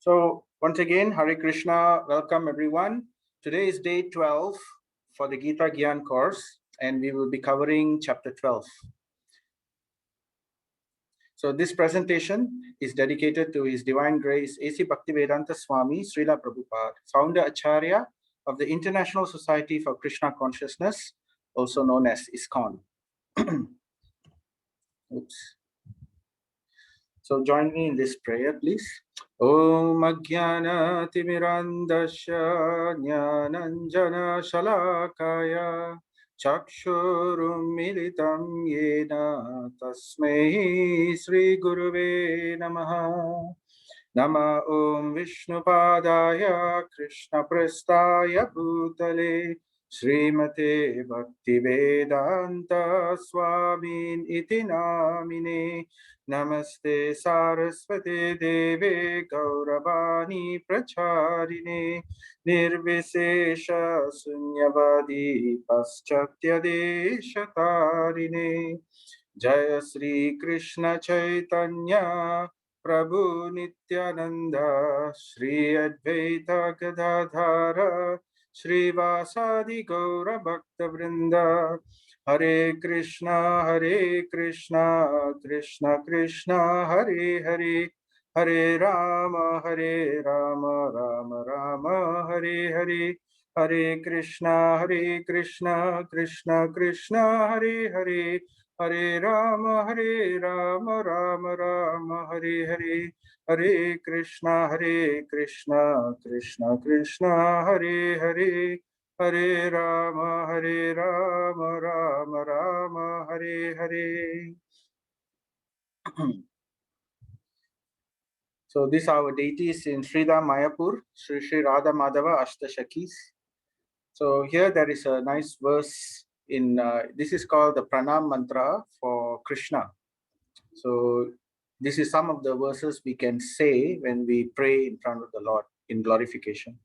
So once again, Hare Krishna, welcome everyone. Today is day 12 for the Gita Gyan course, and we will be covering chapter 12. So this presentation is dedicated to His Divine Grace A.C. Bhaktivedanta Swami Srila Prabhupada, founder Acharya of the International Society for Krishna Consciousness, also known as ISKCON. Oops. So join me in this prayer, please. Om Ajnana Timirandasya Jnananjana Shalakaya Chakshurum Militam Yena Tasmai Sri Guruve Namaha. Nama Om Vishnupadaya Krishna Prestaya Bhutale Srimate Bhaktivedanta Swamin Iti Namine. Namaste Saraswate Deve Gauravani Pracharine Nirvisesha Sunyavadi Paschatya Deshatarine Jaya Sri Krishna Chaitanya Prabhu Nityananda Shri Advaita Gadadhara Shri Vasadi Gaura Bhakta Vrinda Hare Krishna, Krishna Krishna, Hare Hare, Hare Rama, Rama Rama, Hare Hare, Hare Krishna, Krishna Krishna, Hare Hare, Hare Rama, Rama Rama, Hare Hare, Hare Krishna, Krishna Krishna, Hare Hare. Hare Rama, Rama Rama, Hare Hare. So these are our deities in Sridham Mayapur, Sri Radha Madhava Ashtashakis. So here there is a nice verse in, this is called the Pranam Mantra for Krishna. So this is some of the verses we can say when we pray in front of the Lord in glorification.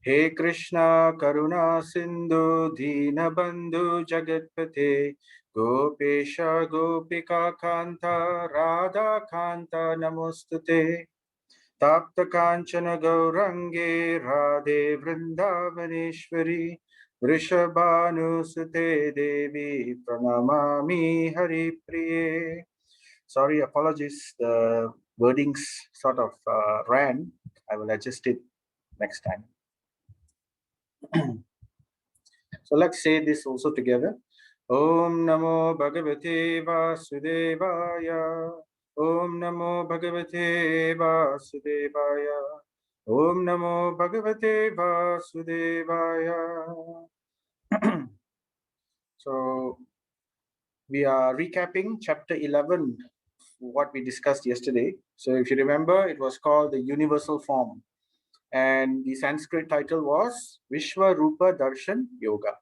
He Krishna Karuna Sindhu Dina Bandhu Jagatpate Gopesha Gopika Kanta Radha Kanta Namostute Tapta Kanchana Gaurange Radhe Vrindavaneshwari Vrishabhanusute Devi Pranamami Hari Priye. Sorry, apologies, the wordings sort of ran. I will adjust it next time. So let's say this also together. Om Namo Bhagavate Vasudevaya. Om Namo Bhagavate Vasudevaya. Om Namo Bhagavate Vasudevaya. So we are recapping chapter 11, what we discussed yesterday. So if you remember, it was called the universal form. And the Sanskrit title was Vishwa Rupa Darshan Yoga.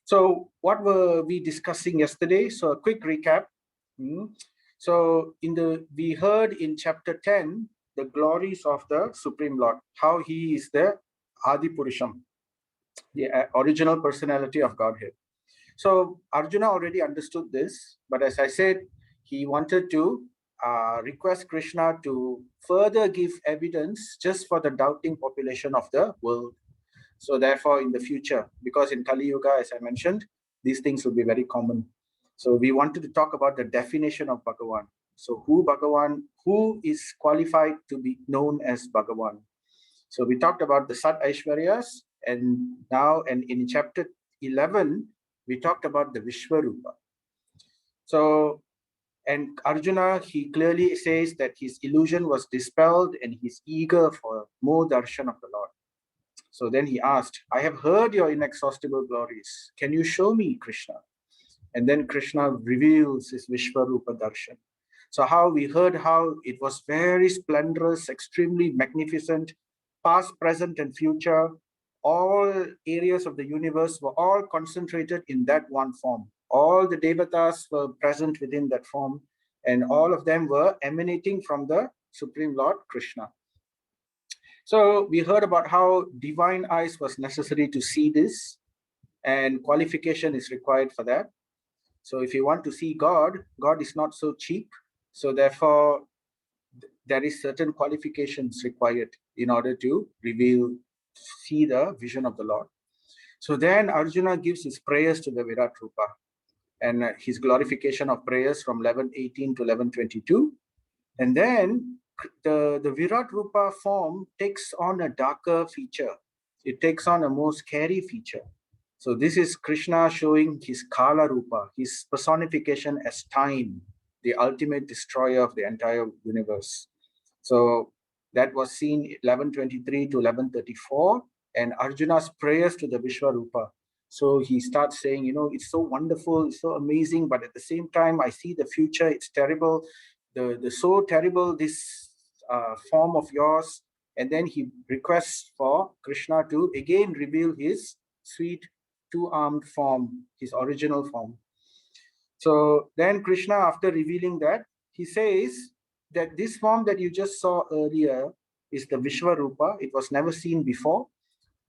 So what were we discussing yesterday? So a quick recap. So we heard in chapter 10 the glories of the Supreme Lord, how he is the Adi Purusham, the original personality of Godhead. So Arjuna already understood this, but as I said, he wanted to request Krishna to further give evidence just for the doubting population of the world. So therefore, in the future, because in Kali Yuga, as I mentioned, these things will be very common. So we wanted to talk about the definition of Bhagavan. So who is qualified to be known as Bhagavan? So we talked about the Sat Aishwaryas, and now, and in chapter 11, we talked about the Vishwarupa. So, and Arjuna, he clearly says that his illusion was dispelled and he's eager for more darshan of the Lord. So then he asked, I have heard your inexhaustible glories. Can you show me, Krishna? And then Krishna reveals his Vishwarupa darshan. So how we heard how it was very splendorous, extremely magnificent, past, present, and future. All areas of the universe were all concentrated in that one form. All the devatas were present within that form, and all of them were emanating from the Supreme Lord Krishna. So we heard about how divine eyes was necessary to see this, and qualification is required for that. So if you want to see God, God is not so cheap. So therefore, there is certain qualifications required in order to see the vision of the Lord. So then Arjuna gives his prayers to the Virat Rupa, and his glorification of prayers from 11:18 to 11:22. And then the Virat Rupa form takes on a darker feature. It takes on a more scary feature. So this is Krishna showing his Kala Rupa, his personification as time, the ultimate destroyer of the entire universe. So that was seen 11:23 to 11:34, and Arjuna's prayers to the Vishwarupa. So he starts saying, it's so wonderful, it's so amazing, but at the same time, I see the future, it's terrible, the so terrible, this form of yours. And then he requests for Krishna to again reveal his sweet two-armed form, his original form. So then Krishna, after revealing that, he says that this form that you just saw earlier is the Vishwarupa. It was never seen before.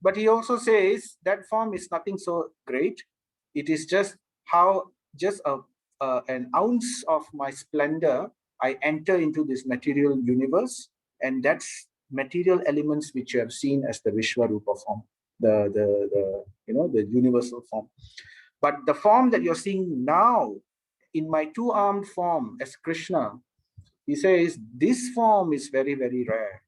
But he also says that form is nothing so great. It is just an ounce of my splendor I enter into this material universe, and that's material elements which you have seen as the Vishwarupa form, the universal form. But the form that you're seeing now in my two-armed form as Krishna, he says this form is very, very rare.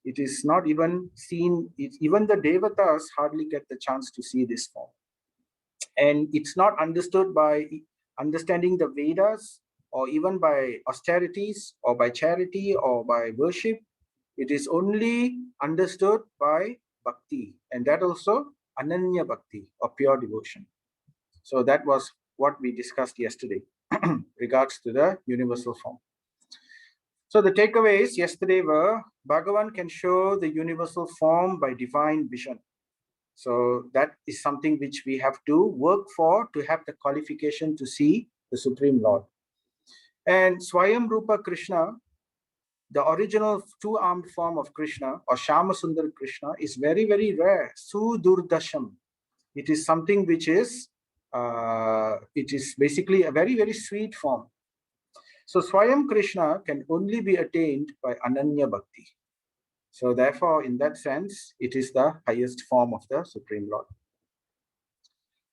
It is not even seen, even the Devatas hardly get the chance to see this form. And it's not understood by understanding the Vedas, or even by austerities, or by charity, or by worship. It is only understood by bhakti, and that also ananya bhakti, or pure devotion. So that was what we discussed yesterday regards to the universal form. So the takeaways yesterday were Bhagavan can show the universal form by divine vision. So that is something which we have to work for to have the qualification to see the Supreme Lord. And Swayam Rupa Krishna, the original two-armed form of Krishna, or Shama Sundar Krishna, is very, very rare. Sudurdasham. It is something which is, it is basically a very, very sweet form. So Swayam Krishna can only be attained by Ananya Bhakti. So therefore, in that sense, it is the highest form of the Supreme Lord.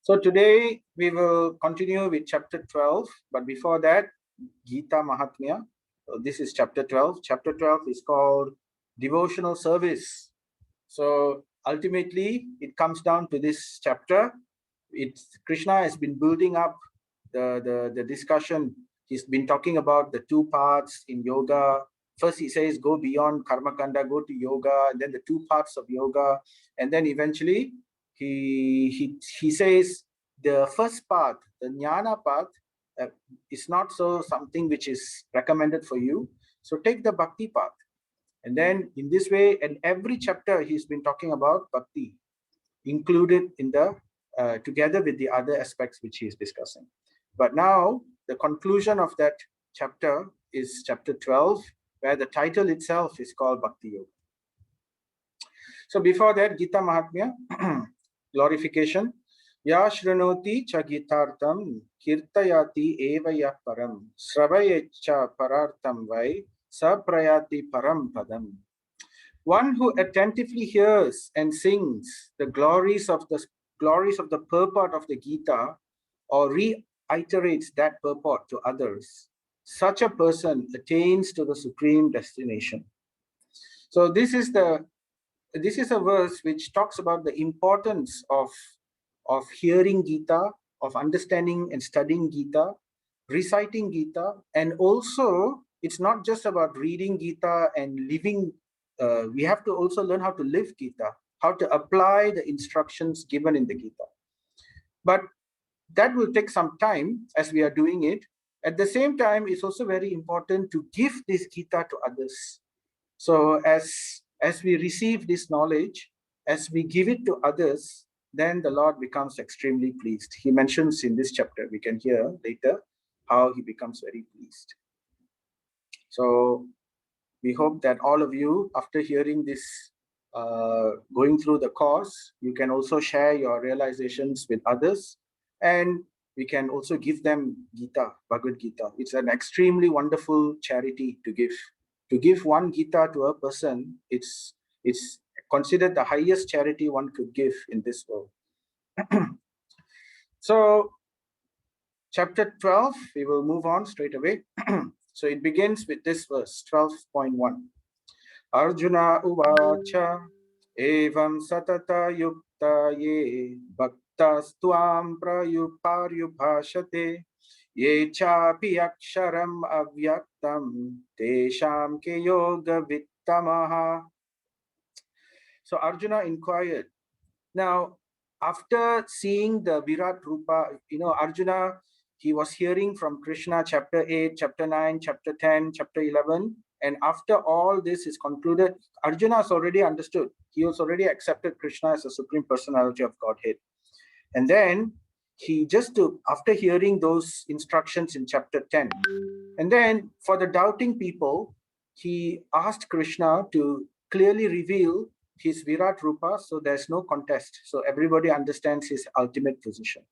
So today we will continue with chapter 12, but before that, Gita Mahatmya. So this is chapter 12. Chapter 12 is called Devotional Service. So ultimately, it comes down to this chapter. Krishna has been building up the discussion. He's been talking about the two paths in yoga. First, he says, go beyond karma kanda, go to yoga, and then the two paths of yoga. And then eventually, he says the first path, the jnana path, is not so something which is recommended for you. So take the bhakti path. And then in this way, in every chapter, he's been talking about bhakti, included in the together with the other aspects which he is discussing. But now the conclusion of that chapter is chapter 12, where the title itself is called Bhakti Yoga. So before that, Gita Mahatmya, glorification. Ya shranoti cha gitartam kirtayati evaya param sravayecha parartam vai saprayati param padam. One who attentively hears and sings the glories of the purport of the Gita, or reiterates that purport to others, such a person attains to the supreme destination. So this is a verse which talks about the importance of hearing Gita, of understanding and studying Gita, reciting Gita, and also it's not just about reading Gita and living. We have to also learn how to live Gita, how to apply the instructions given in the Gita. But that will take some time as we are doing it. At the same time, it's also very important to give this Gita to others. So as we receive this knowledge, as we give it to others, then the Lord becomes extremely pleased. He mentions in this chapter, we can hear later how he becomes very pleased. So we hope that all of you, after hearing this, going through the course, you can also share your realizations with others, and we can also give them Gita, Bhagavad Gita. It's an extremely wonderful charity to give. To give one Gita to a person, it's considered the highest charity one could give in this world. So, chapter 12, we will move on straight away. So it begins with this verse, 12.1. Arjuna uvacha evam satata yukta ye bhaktastuam prayuparyubhashate ye chapi aksharam avyaktam tesham ke yoga vittamaha. So Arjuna inquired. Now, after seeing the Virat Rupa, Arjuna, he was hearing from Krishna chapter 8, chapter 9, chapter 10, chapter 11. And after all this is concluded, Arjuna has already understood. He has already accepted Krishna as a supreme personality of Godhead. And then he after hearing those instructions in chapter 10, and then for the doubting people, he asked Krishna to clearly reveal his Virat Rupa, so there's no contest. So everybody understands his ultimate position.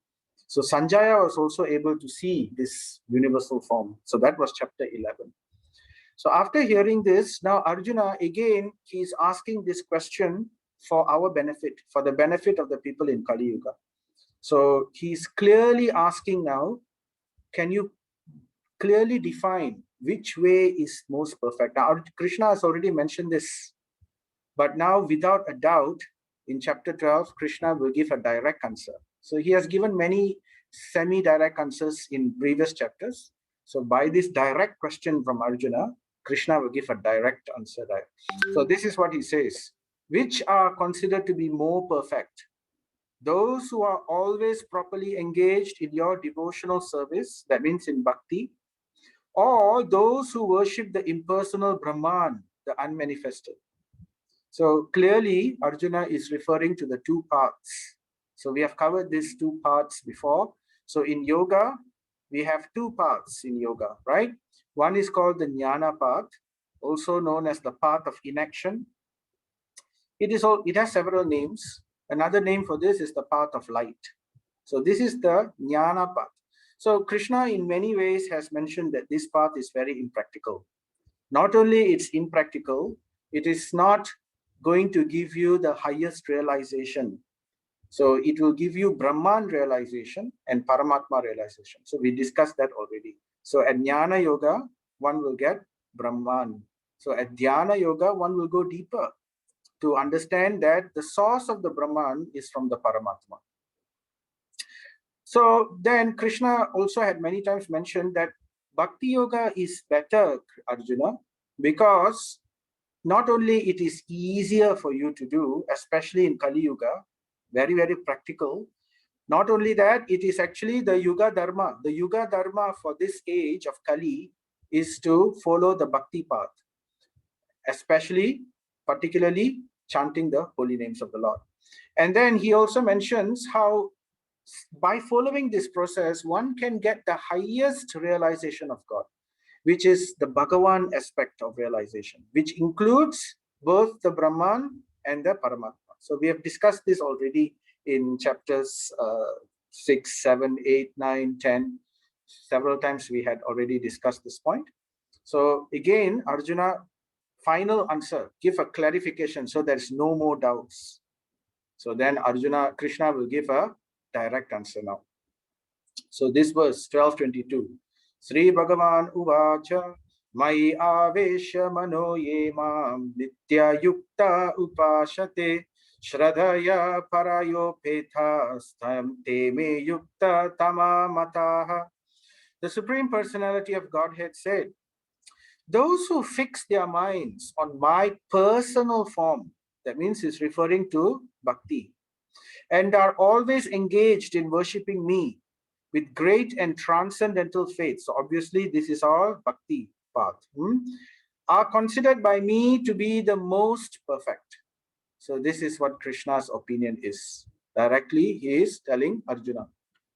So Sanjaya was also able to see this universal form. So that was chapter 11. So after hearing this, now Arjuna, again, he's asking this question for our benefit, for the benefit of the people in Kali Yuga. So he's clearly asking now, can you clearly define which way is most perfect? Now, Krishna has already mentioned this, but now without a doubt, in chapter 12, Krishna will give a direct answer. So he has given many semi-direct answers in previous chapters. So by this direct question from Arjuna, Krishna will give a direct answer there. So this is what he says. Which are considered to be more perfect? Those who are always properly engaged in your devotional service, that means in bhakti, or those who worship the impersonal Brahman, the unmanifested. So clearly, Arjuna is referring to the two paths. So we have covered these two paths before. So in yoga, we have two paths in yoga, right? One is called the jnana path, also known as the path of inaction. It has several names. Another name for this is the path of light. So this is the jnana path. So Krishna in many ways has mentioned that this path is very impractical. Not only it's impractical, it is not going to give you the highest realization. So it will give you Brahman realization and Paramatma realization. So we discussed that already. So at Jnana Yoga, one will get Brahman. So at Dhyana Yoga, one will go deeper to understand that the source of the Brahman is from the Paramatma. So then Krishna also had many times mentioned that Bhakti Yoga is better, Arjuna, because not only it is easier for you to do, especially in Kali Yuga, very, very practical. Not only that, it is actually the Yuga Dharma. The Yuga Dharma for this age of Kali is to follow the Bhakti path, particularly chanting the holy names of the Lord. And then he also mentions how by following this process, one can get the highest realization of God, which is the Bhagavan aspect of realization, which includes both the Brahman and the Paramatma. So we have discussed this already in chapters 6, 7, 8, 9, 10. Several times we had already discussed this point. So again, Arjuna, final answer, give a clarification so there's no more doubts. So then Krishna will give a direct answer now. So this verse 12:22. Sri Bhagavan Uvacha Mai Avesha Mano Ye Mam Nitya Yukta Upashate Shradhaya Parayo Pethastam Te Me Yukta Tama Mataha. The Supreme Personality of Godhead said, those who fix their minds on my personal form, that means he's referring to bhakti, and are always engaged in worshipping me with great and transcendental faith. So obviously this is our bhakti path. Are considered by me to be the most perfect. So this is what Krishna's opinion is. Directly he is telling Arjuna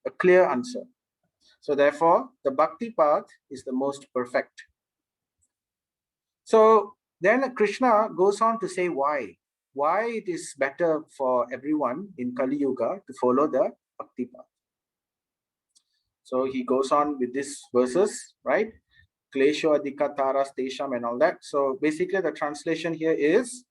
a clear answer. So therefore the bhakti path is the most perfect. So then Krishna goes on to say why it is better for everyone in Kali Yuga to follow the bhakti path. So he goes on with these verses, right? klesho adhika taras tesham and all that. So basically the translation here is,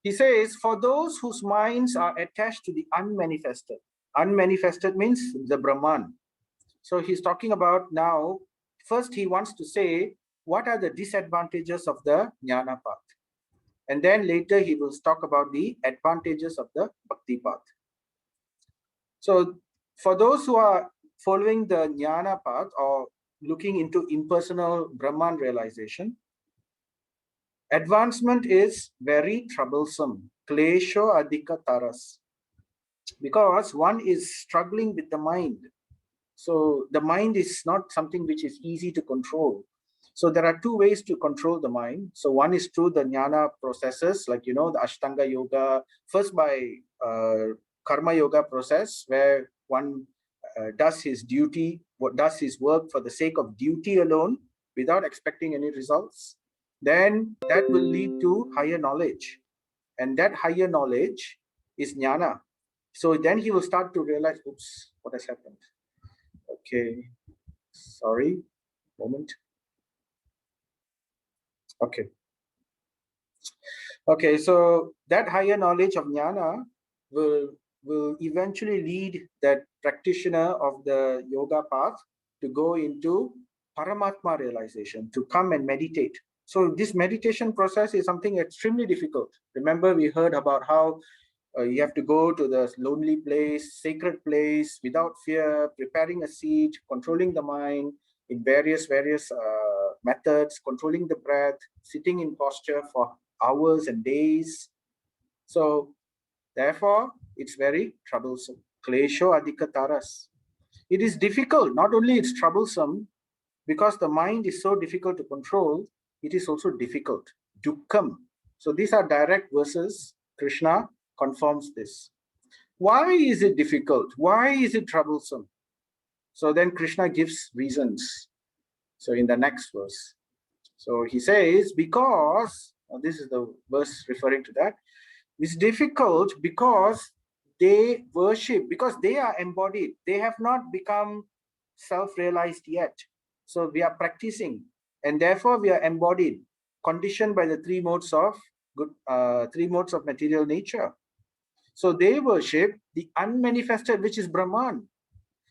he says, for those whose minds are attached to the unmanifested. Unmanifested means the Brahman. So he's talking about now, first he wants to say, what are the disadvantages of the jnana path? And then later he will talk about the advantages of the bhakti path. So for those who are following the jnana path or looking into impersonal Brahman realization, advancement is very troublesome. Klesho adhika taras. Because one is struggling with the mind. So the mind is not something which is easy to control. So there are two ways to control the mind. So one is through the jnana processes, like, the Ashtanga yoga, first by karma yoga process, where one does his duty, does his work for the sake of duty alone, without expecting any results. Then that will lead to higher knowledge. And that higher knowledge is jnana. So then he will start to realize, oops, what has happened? Okay, sorry, moment. Okay, so that higher knowledge of jnana will eventually lead that practitioner of the yoga path to go into Paramatma realization, to come and meditate. So this meditation process is something extremely difficult. Remember, we heard about how you have to go to the lonely place, sacred place, without fear, preparing a seat, controlling the mind in various methods, controlling the breath, sitting in posture for hours and days. So therefore, it's very troublesome. Klesho adhika taras. It is difficult. Not only it's troublesome, because the mind is so difficult to control, it is also difficult. Dukkham. So these are direct verses. Krishna confirms this. Why is it difficult? Why is it troublesome? So then Krishna gives reasons. So in the next verse. So he says, because, this is the verse referring to that, it's difficult because they worship, because they are embodied. They have not become self-realized yet. So we are practicing, and therefore we are embodied, conditioned by the three modes of material nature. So they worship the unmanifested, which is Brahman.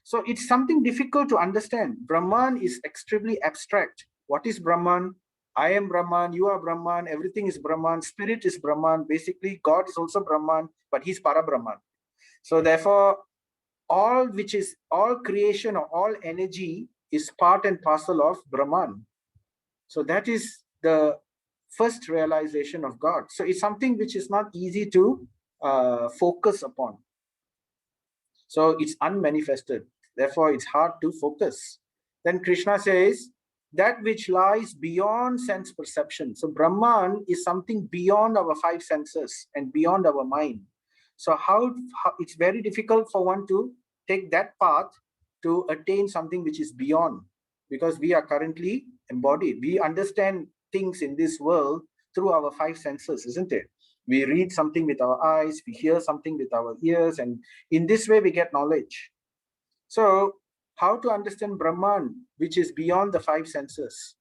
So it's something difficult to understand. Brahman is extremely abstract. What is Brahman? I am Brahman, you are Brahman, everything is Brahman, spirit is Brahman. Basically, God is also Brahman, but he's Para Brahman. So therefore, all creation or all energy is part and parcel of Brahman. So that is the first realization of God. So it's something which is not easy to focus upon. So it's unmanifested. Therefore, it's hard to focus. Then Krishna says, that which lies beyond sense perception. So Brahman is something beyond our five senses and beyond our mind. So how it's very difficult for one to take that path to attain something which is beyond, because we are currently embodied. We understand things in this world through our five senses, isn't it? We read something with our eyes, we hear something with our ears, and in this way we get knowledge. So how to understand Brahman, which is beyond the five senses?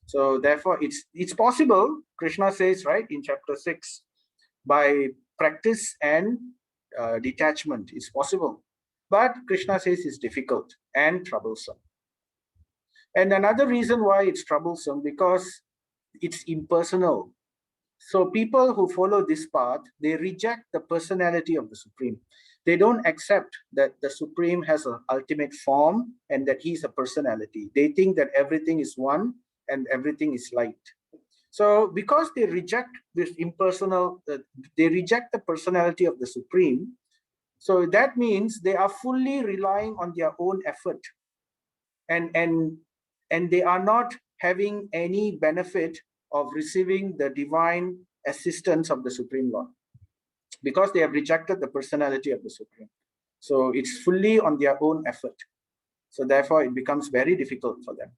So therefore it's possible, Krishna says, right, in chapter 6, by practice and detachment, it's possible. But Krishna says it's difficult and troublesome. And another reason why it's troublesome, because it's impersonal. So people who follow this path, they reject the personality of the Supreme. They don't accept that the Supreme has an ultimate form and that he's a personality. They think that everything is one and everything is light. So because they reject this impersonal, they reject the personality of the Supreme. So that means they are fully relying on their own effort, and they are not having any benefit of receiving the divine assistance of the Supreme Lord, because they have rejected the personality of the Supreme. So it's fully on their own effort. So therefore it becomes very difficult for them.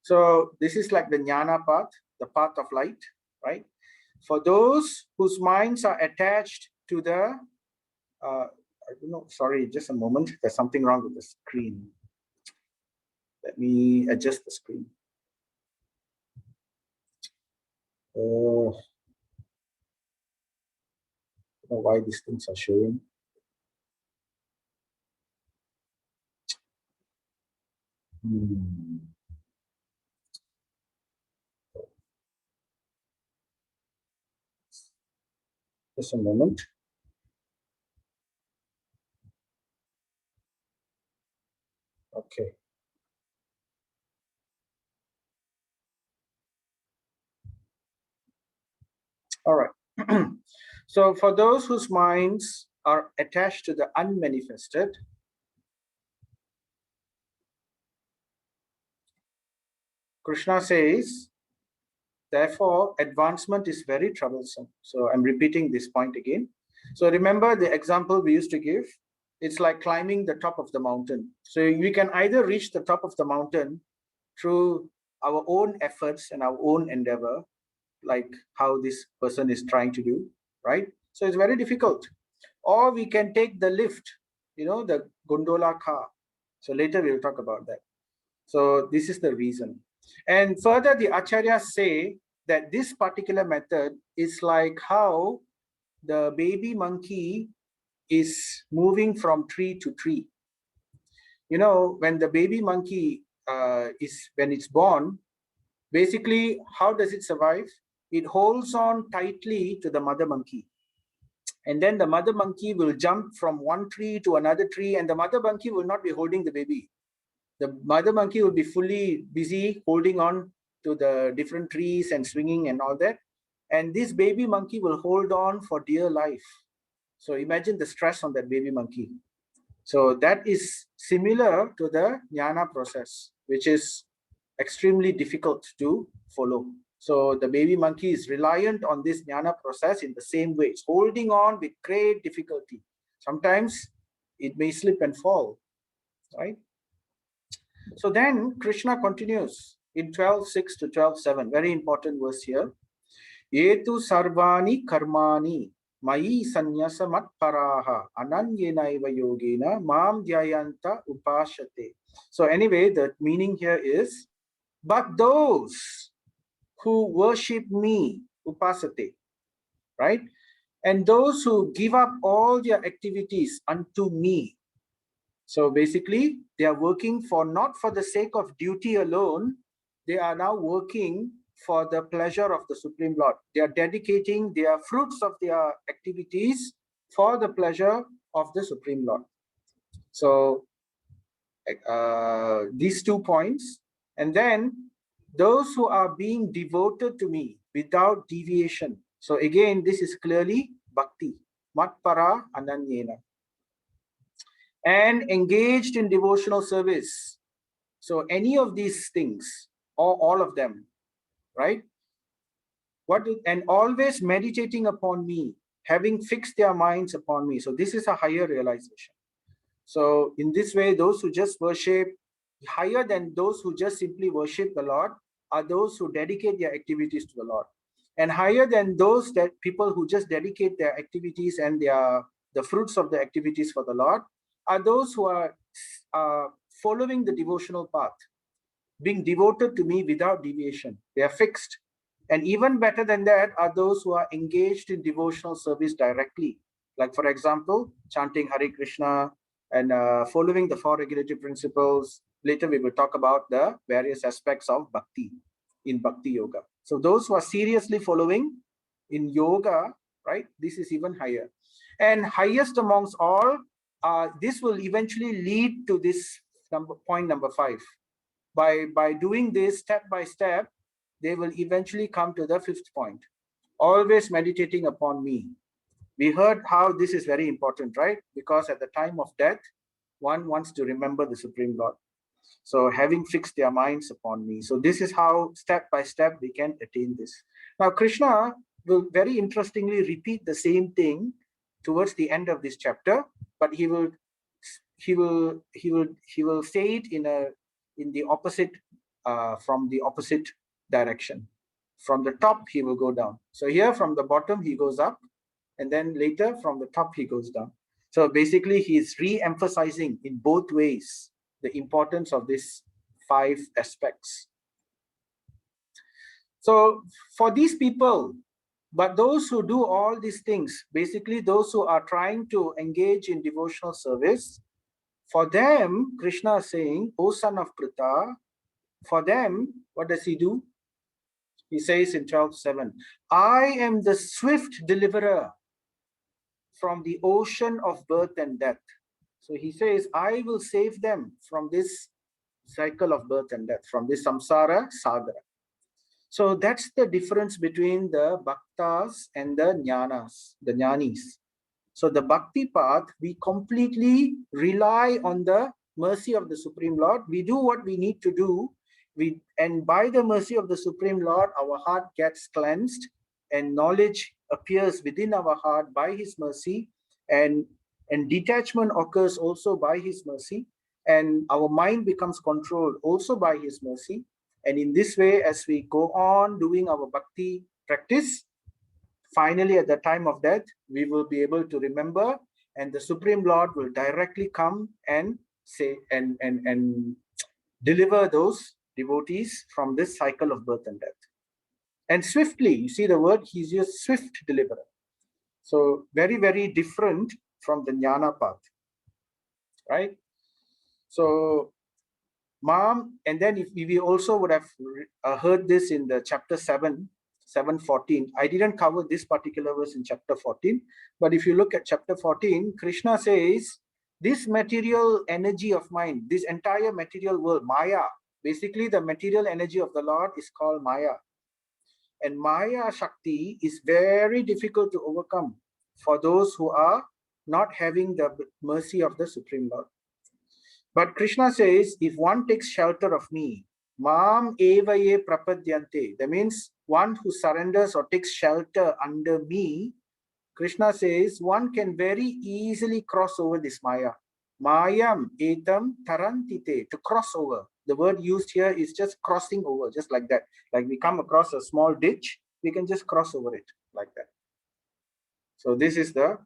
So this is like the jnana path, the path of light, right? For those whose minds are attached to the, I don't know, sorry, just a moment. There's something wrong with the screen. Let me adjust the screen. I don't know why these things are showing. Just a moment. Okay. All right. So for those whose minds are attached to the unmanifested, Krishna says, therefore, advancement is very troublesome. So I'm repeating this point again. So remember the example we used to give. It's like climbing the top of the mountain. So we can either reach the top of the mountain through our own efforts and our own endeavor, like how this person is trying to do, right? So it's very difficult. Or we can take the lift, the gondola car. So later we'll talk about that. So this is the reason. And further, the acharyas say that this particular method is like how the baby monkey is moving from tree to tree. When the baby monkey when it's born, basically, how does it survive? It holds on tightly to the mother monkey. And then the mother monkey will jump from one tree to another tree, and the mother monkey will not be holding the baby. The mother monkey will be fully busy holding on to the different trees and swinging and all that. And this baby monkey will hold on for dear life. So imagine the stress on that baby monkey. So that is similar to the jnana process, which is extremely difficult to follow. So the baby monkey is reliant on this jnana process in the same way. It's holding on with great difficulty. Sometimes it may slip and fall, right? So then Krishna continues in 12.6 to 12.7, very important verse here. Yetu sarvani karmani Mayi sanyasa mat paraha ananyenaiva yogena mam dhyayanta upashate. So anyway, the meaning here is, but those who worship me, upasate, right? And those who give up all their activities unto me. So basically, they are working not for the sake of duty alone. They are now working for the pleasure of the Supreme Lord. They are dedicating their fruits of their activities for the pleasure of the Supreme Lord. So these 2 points. And then those who are being devoted to me without deviation. So again, this is clearly bhakti. Matpara ananyena. And engaged in devotional service. So any of these things, or all of them, right? And always meditating upon me, having fixed their minds upon me. So this is a higher realization. So in this way, those who just worship, higher than those who just simply worship the Lord, are those who dedicate their activities to the Lord. And higher than those people who just dedicate their activities and the fruits of the activities for the Lord, are those who are following the devotional path, being devoted to me without deviation. They are fixed. And even better than that are those who are engaged in devotional service directly. Like, for example, chanting Hare Krishna and following the 4 regulative principles. Later, we will talk about the various aspects of bhakti in bhakti yoga. So those who are seriously following in yoga, right, this is even higher. And highest amongst all, this will eventually lead to this point number 5. By doing this step by step, they will eventually come to the 5th point. Always meditating upon me. We heard how this is very important, right? Because at the time of death, one wants to remember the Supreme Lord. So having fixed their minds upon me. So this is how step by step we can attain this. Now Krishna will very interestingly repeat the same thing towards the end of this chapter, but he will say it in the opposite, from the opposite direction. From the top he will go down. So here from the bottom he goes up, and then later from the top he goes down. So basically he is re-emphasizing in both ways the importance of this 5 aspects. So for these people, but those who do all these things, basically those who are trying to engage in devotional service, for them, Krishna is saying, O son of Pritha, for them, what does he do? He says in 12:7, I am the swift deliverer from the ocean of birth and death. So he says, I will save them from this cycle of birth and death, from this samsara sagara. So that's the difference between the bhaktas and the jnanas, the jnanis. So the bhakti path, we completely rely on the mercy of the Supreme Lord. We do what we need to do. And by the mercy of the Supreme Lord, our heart gets cleansed and knowledge appears within our heart by his mercy, and detachment occurs also by his mercy, and our mind becomes controlled also by his mercy. And in this way, as we go on doing our bhakti practice, finally, at the time of death, we will be able to remember, and the Supreme Lord will directly come and say and deliver those devotees from this cycle of birth and death. And swiftly, you see the word, he's used swift deliverer. So very, very different from the jnana path, right? So, mom, and then if we also would have heard this in the chapter 7:14. I didn't cover this particular verse in chapter 14, but if you look at chapter 14, Krishna says, this material energy of mine, this entire material world, Maya, basically the material energy of the Lord is called Maya. And Maya Shakti is very difficult to overcome for those who are not having the mercy of the Supreme Lord. But Krishna says, if one takes shelter of me, Mam evaye prapadyante, that means one who surrenders or takes shelter under me, Krishna says, one can very easily cross over this Maya. Mayam etam tarantite, to cross over. The word used here is just crossing over, just like that. Like we come across a small ditch, we can just cross over it like that. So this is the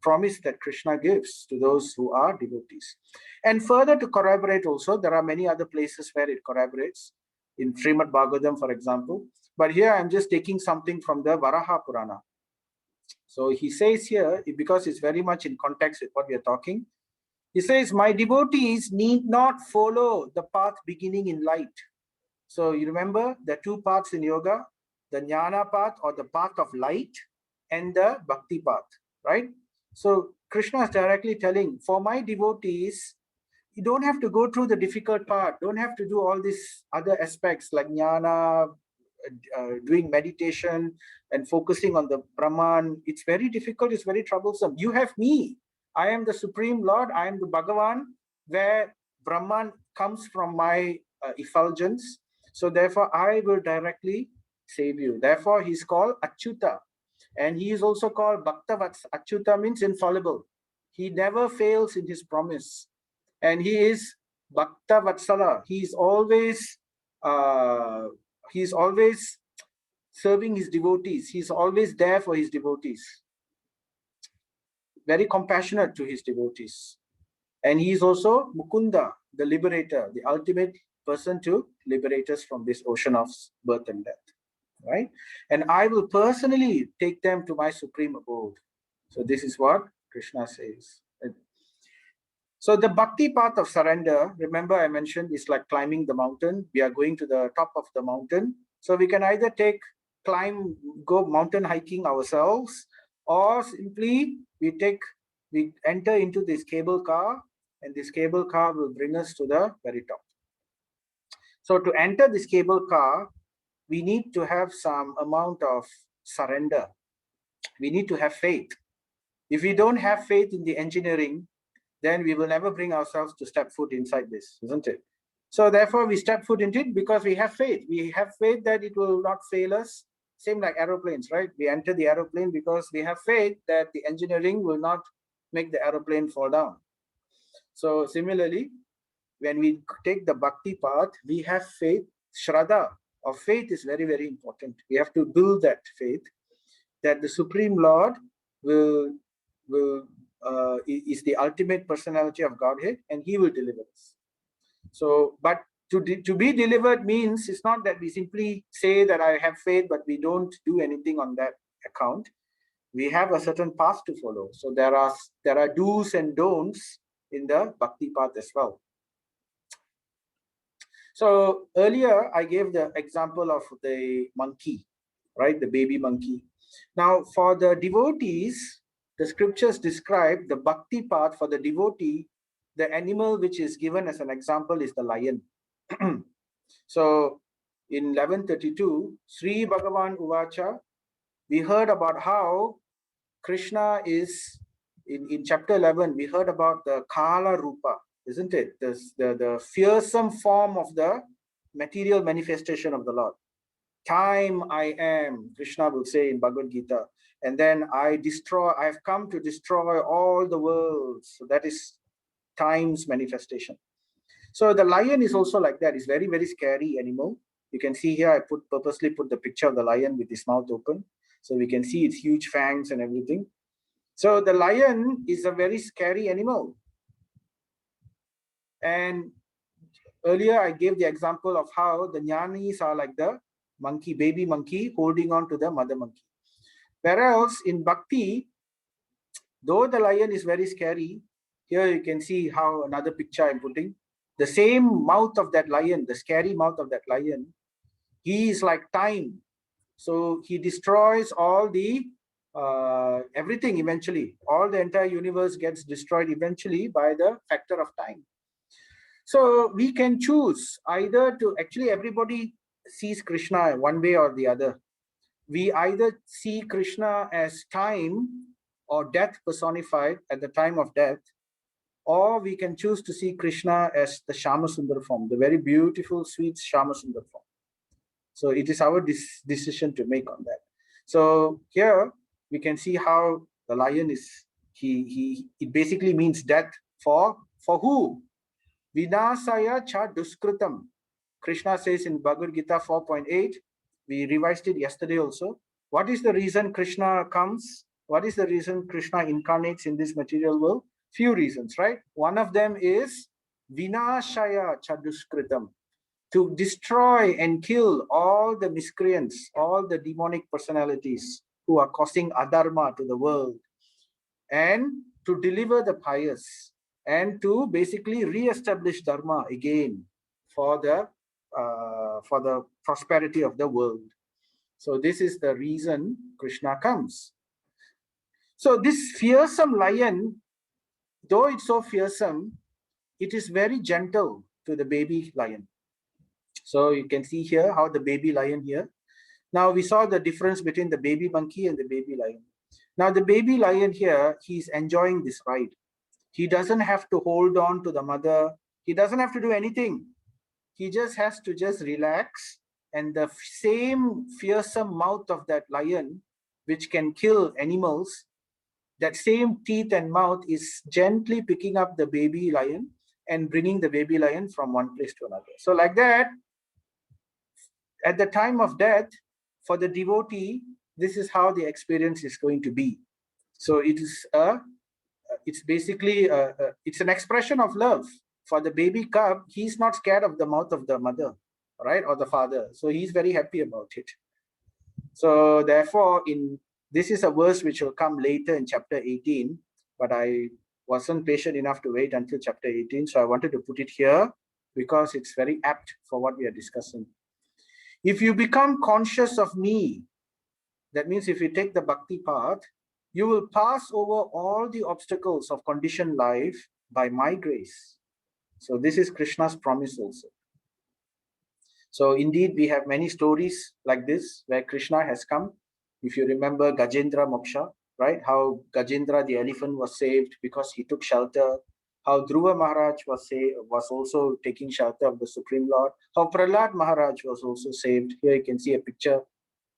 promise that Krishna gives to those who are devotees. And further to corroborate also, there are many other places where it corroborates, in Srimad Bhagavatam, for example. But here I'm just taking something from the Varaha Purana. So he says here, because it's very much in context with what we are talking, he says, my devotees need not follow the path beginning in light. So you remember the 2 paths in yoga, the jnana path or the path of light, and the bhakti path, right? So Krishna is directly telling, for my devotees, you don't have to go through the difficult part, don't have to do all these other aspects like jnana, doing meditation and focusing on the Brahman. It's very difficult, it's very troublesome. You have me. I am the Supreme Lord, I am the Bhagavan, where Brahman comes from my effulgence. So therefore, I will directly save you. Therefore, he's called Achyuta. And he is also called Bhaktavats. Achyuta means infallible. He never fails in his promise. And he is Bhaktavatsala. He's always serving his devotees. He's always there for his devotees. Very compassionate to his devotees. And he is also Mukunda, the liberator, the ultimate person to liberate us from this ocean of birth and death. Right? And I will personally take them to my supreme abode. So this is what Krishna says. So the bhakti path of surrender, remember I mentioned, is like climbing the mountain. We are going to the top of the mountain. So we can either go mountain hiking ourselves, or simply we enter into this cable car, and this cable car will bring us to the very top. So to enter this cable car, we need to have some amount of surrender. We need to have faith. If we don't have faith in the engineering, then we will never bring ourselves to step foot inside this, isn't it? So therefore, we step foot into it because we have faith. We have faith that it will not fail us. Same like aeroplanes, right? We enter the aeroplane because we have faith that the engineering will not make the aeroplane fall down. So similarly, when we take the bhakti path, we have faith. Shraddha of faith is very, very important. We have to build that faith that the Supreme Lord is the ultimate personality of Godhead, and he will deliver us. So, but to be delivered means it's not that we simply say that I have faith, but we don't do anything on that account. We have a certain path to follow. So there are do's and don'ts in the bhakti path as well. So earlier I gave the example of the monkey, right? The baby monkey. Now for the devotees, the scriptures describe the bhakti path for the devotee. The animal which is given as an example is the lion. So in 1132, Sri Bhagavan Uvacha, we heard about how Krishna is, in chapter 11, we heard about the Kala Rupa, isn't it? The fearsome form of the material manifestation of the Lord. Time I am, Krishna will say in Bhagavad Gita. And then I have come to destroy all the worlds. So that is time's manifestation. So the lion is also like that. It's very, very scary animal. You can see here, I purposely put the picture of the lion with his mouth open. So we can see its huge fangs and everything. So the lion is a very scary animal. And earlier I gave the example of how the jnanis are like the monkey, baby monkey, holding on to the mother monkey. Whereas in bhakti, though the lion is very scary, here you can see how another picture I'm putting. The same mouth of that lion, the scary mouth of that lion, he is like time. So he destroys all the everything eventually. All the entire universe gets destroyed eventually by the factor of time. So we can choose either to, actually everybody sees Krishna one way or the other. We either see Krishna as time or death personified at the time of death, or we can choose to see Krishna as the Shamasundar form, the very beautiful, sweet Shamasundar form. So it is our decision to make on that. So here we can see how the lion is, it basically means death for who? Vinasaya cha duskritam. Krishna says in Bhagavad Gita 4.8, we revised it yesterday also. What is the reason Krishna comes? What is the reason Krishna incarnates in this material world? Few reasons, right? One of them is Vinashaya cha duskritam, to destroy and kill all the miscreants, all the demonic personalities who are causing adharma to the world, and to deliver the pious, and to basically re-establish dharma again for the prosperity of the world. So this is the reason Krishna comes. So this fearsome lion, though it's so fearsome, it is very gentle to the baby lion. So you can see here how the baby lion here. Now we saw the difference between the baby monkey and the baby lion. Now the baby lion here, he's enjoying this ride. He doesn't have to hold on to the mother. He doesn't have to do anything. He just has to just relax, and the same fearsome mouth of that lion, which can kill animals, that same teeth and mouth is gently picking up the baby lion and bringing the baby lion from one place to another. So like that, at the time of death, for the devotee, this is how the experience is going to be. So it's basically it's an expression of love. For the baby cub, he's not scared of the mouth of the mother, right, or the father. So he's very happy about it. So therefore, this is a verse which will come later in chapter 18, but I wasn't patient enough to wait until chapter 18. So I wanted to put it here because it's very apt for what we are discussing. If you become conscious of me, that means if you take the bhakti path, you will pass over all the obstacles of conditioned life by my grace. So this is Krishna's promise also. So indeed, we have many stories like this where Krishna has come. If you remember Gajendra Moksha, right? How Gajendra the elephant was saved because he took shelter. How Dhruva Maharaj was also taking shelter of the Supreme Lord. How Prahlad Maharaj was also saved. Here you can see a picture,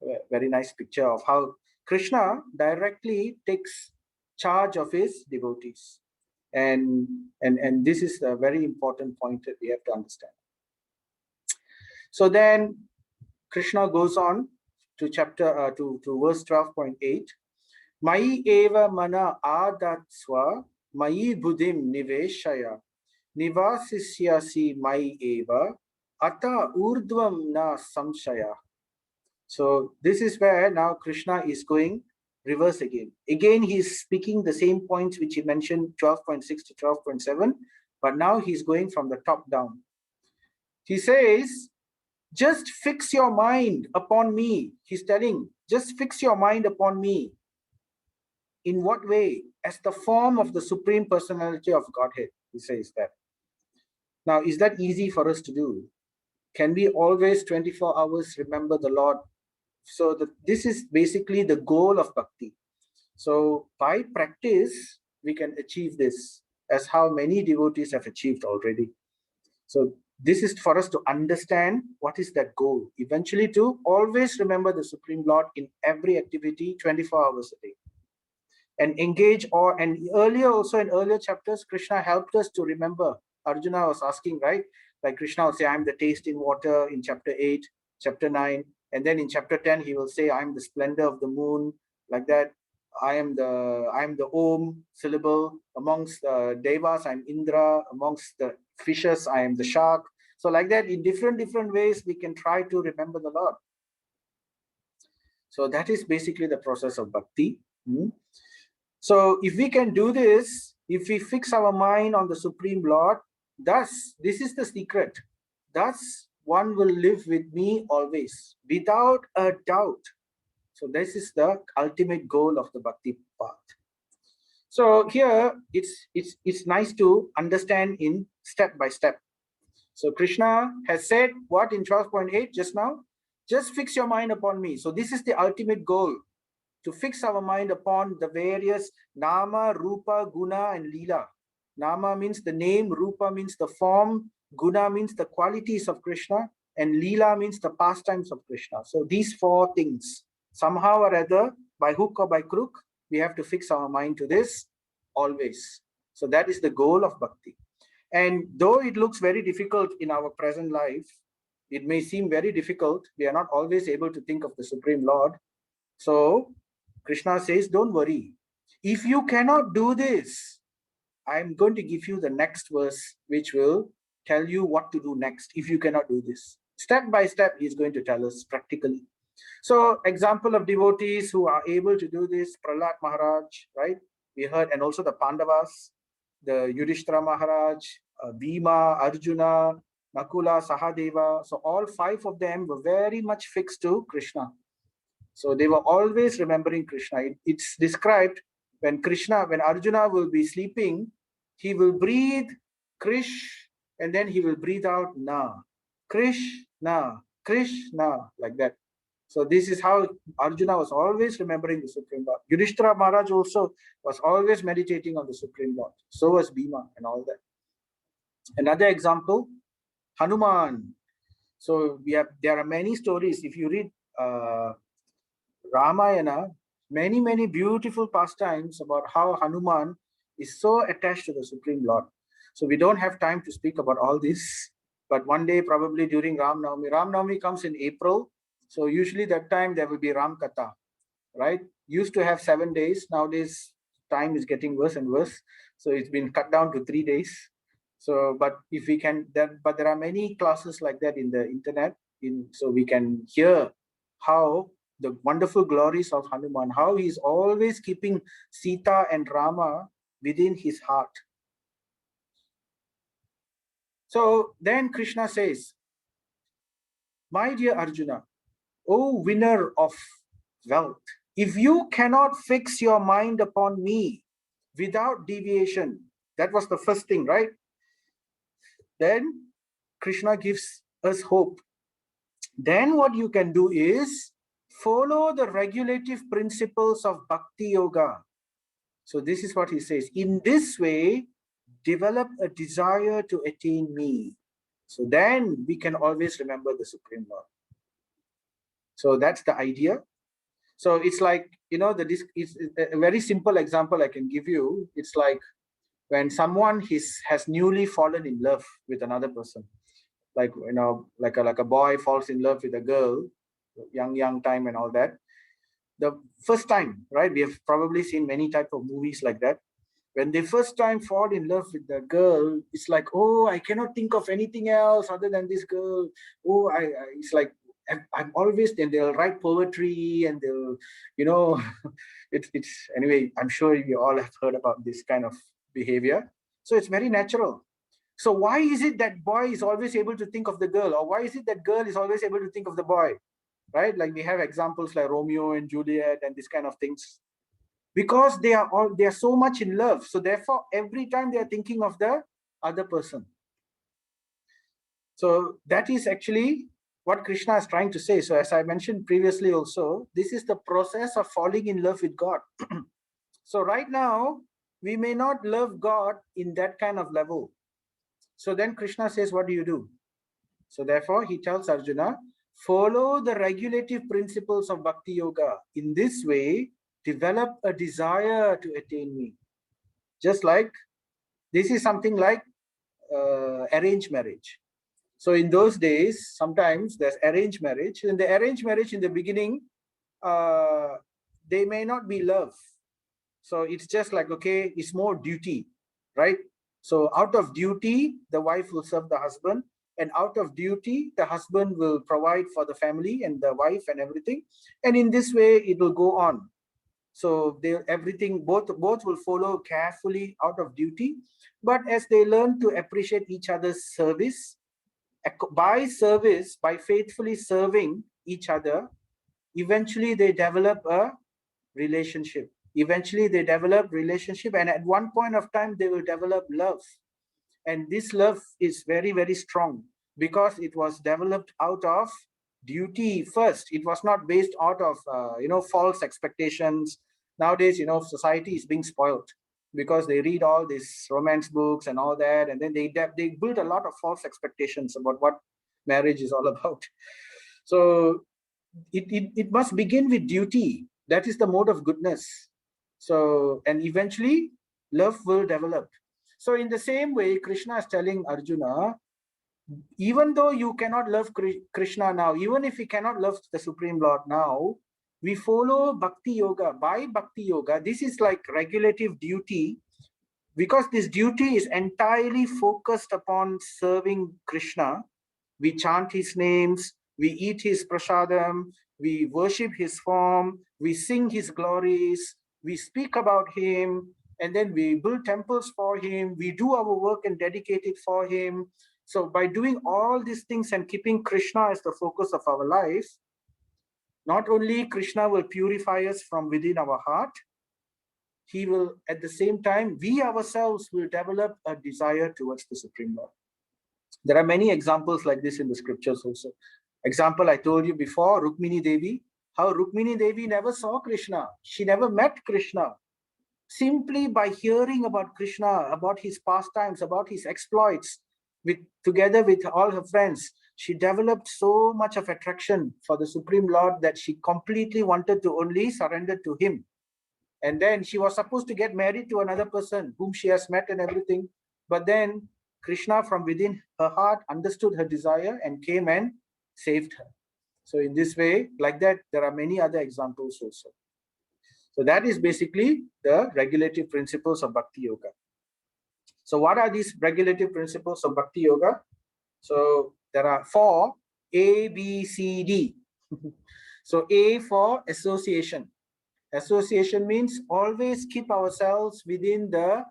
a very nice picture of how Krishna directly takes charge of his devotees. And this is a very important point that we have to understand. So then Krishna goes on to chapter to verse 12.8. Mai eva mana adatswa mai buddhim niveshaya nivasisyasi mai eva ata urdvam na samshaya. So this is where now Krishna is going reverse again. Again, he's speaking the same points which he mentioned 12.6 to 12.7, but now he's going from the top down. He says, just fix your mind upon me. He's telling, just fix your mind upon me. In what way? As the form of the Supreme Personality of Godhead, he says that. Now, is that easy for us to do? Can we always 24 hours remember the Lord? So this is basically the goal of bhakti. So by practice, we can achieve this, as how many devotees have achieved already. So this is for us to understand what is that goal. Eventually to always remember the Supreme Lord in every activity 24 hours a day. And engage and earlier also in earlier chapters, Krishna helped us to remember. Arjuna was asking, right? Like Krishna will say, I'm the taste in water in chapter 8, chapter 9. And then in chapter 10, he will say, I'm the splendor of the moon, like that. I am the Om syllable. Amongst Devas, I'm Indra. Amongst the fishes, I am the shark. So like that, in different ways, we can try to remember the Lord. So that is basically the process of bhakti. So if we can do this, if we fix our mind on the Supreme Lord, thus, this is the secret. Thus, one will live with me always, without a doubt. So this is the ultimate goal of the bhakti path. So here, it's nice to understand in step by step. So Krishna has said what in 12.8 just now? Just fix your mind upon me. So this is the ultimate goal, to fix our mind upon the various Nama, Rupa, Guna, and Leela. Nama means the name, Rupa means the form, Guna means the qualities of Krishna, and Leela means the pastimes of Krishna. So these four things, somehow or other, by hook or by crook, we have to fix our mind to this always. So that is the goal of bhakti. And though it looks very difficult in our present life, it may seem very difficult. We are not always able to think of the Supreme Lord. So Krishna says, don't worry. If you cannot do this, I'm going to give you the next verse, which will tell you what to do next if you cannot do this. Step by step, he's going to tell us practically. So example of devotees who are able to do this, Prahlad Maharaj, right? We heard, and also the Pandavas, the Yudhishthira Maharaj, Bhima, Arjuna, Nakula, Sahadeva. So all five of them were very much fixed to Krishna. So they were always remembering Krishna. It's described when Arjuna will be sleeping, he will breathe Krish, and then he will breathe out Na. Krishna, Krishna, like that. So this is how Arjuna was always remembering the Supreme Lord. Yudhishthira Maharaj also was always meditating on the Supreme Lord. So was Bhima and all that. Another example, Hanuman. So there are many stories. If you read Ramayana, many beautiful pastimes about how Hanuman is so attached to the Supreme Lord. So we don't have time to speak about all this, but one day probably during Ram Navami comes in April. So usually that time there will be Ram Katha, right? Used to have 7 days. Nowadays time is getting worse and worse. So it's been cut down to 3 days. So, but if we can, but there are many classes like that in the internet, so we can hear how the wonderful glories of Hanuman, how he's always keeping Sita and Rama within his heart. So then Krishna says, my dear Arjuna, O winner of wealth, if you cannot fix your mind upon me without deviation, that was the first thing, right? Then Krishna gives us hope. Then what you can do is follow the regulative principles of Bhakti Yoga. So this is what he says. In this way, develop a desire to attain me. So then we can always remember the Supreme Lord. So that's the idea. So it's like, it's a very simple example I can give you. It's like when someone has newly fallen in love with another person. Like, like a boy falls in love with a girl, young time and all that. The first time, right? We have probably seen many types of movies like that. When they first time fall in love with the girl, it's like, oh, I cannot think of anything else other than this girl. Oh, it's like I'm always, and they'll write poetry and they'll, you know, it's anyway. I'm sure you all have heard about this kind of behavior. So it's very natural. So why is it that boy is always able to think of the girl, or why is it that girl is always able to think of the boy? Right? Like we have examples like Romeo and Juliet and this kind of things, because they are so much in love. So therefore, every time they are thinking of the other person. So that is actually what Krishna is trying to say. So as I mentioned previously also, this is the process of falling in love with God. So right now, we may not love God in that kind of level. So then Krishna says, what do you do? So therefore, he tells Arjuna, follow the regulative principles of Bhakti Yoga. In this way, develop a desire to attain me. Just like, this is something like arranged marriage. So in those days, sometimes there's arranged marriage. In the arranged marriage, in the beginning, they may not be love. So it's just like, okay, it's more duty, right? So out of duty, the wife will serve the husband, and out of duty, the husband will provide for the family and the wife and everything. And in this way, it will go on. So everything, both will follow carefully out of duty. But as they learn to appreciate each other's service, by service, by faithfully serving each other, eventually they develop a relationship. Eventually they develop relationship, and at one point of time they will develop love. And this love is very, very strong because it was developed out of duty first. It was not based out of false expectations. Nowadays, society is being spoiled because they read all these romance books and all that, and then they build a lot of false expectations about what marriage is all about. So it must begin with duty. That is the mode of goodness. So, and eventually love will develop. So in the same way, Krishna is telling Arjuna, even though you cannot love Krishna now, even if we cannot love the Supreme Lord now, we follow Bhakti Yoga. By Bhakti Yoga, this is like regulative duty, because this duty is entirely focused upon serving Krishna. We chant his names, we eat his prasadam, we worship his form, we sing his glories, we speak about him, and then we build temples for him, we do our work and dedicate it for him. So by doing all these things and keeping Krishna as the focus of our life, not only Krishna will purify us from within our heart, he will, at the same time, we ourselves will develop a desire towards the Supreme Lord. There are many examples like this in the scriptures also. Example I told you before, Rukmini Devi, how Rukmini Devi never saw Krishna. She never met Krishna. Simply by hearing about Krishna, about his pastimes, about his exploits, together with all her friends, she developed so much of attraction for the Supreme Lord that she completely wanted to only surrender to him. And then she was supposed to get married to another person whom she has met and everything. But then Krishna from within her heart understood her desire and came and saved her. So in this way, like that, there are many other examples also. So that is basically the regulative principles of Bhakti Yoga. So what are these regulative principles of Bhakti Yoga? So there are 4, A, B, C, D. So A for association. Association means always keep ourselves within the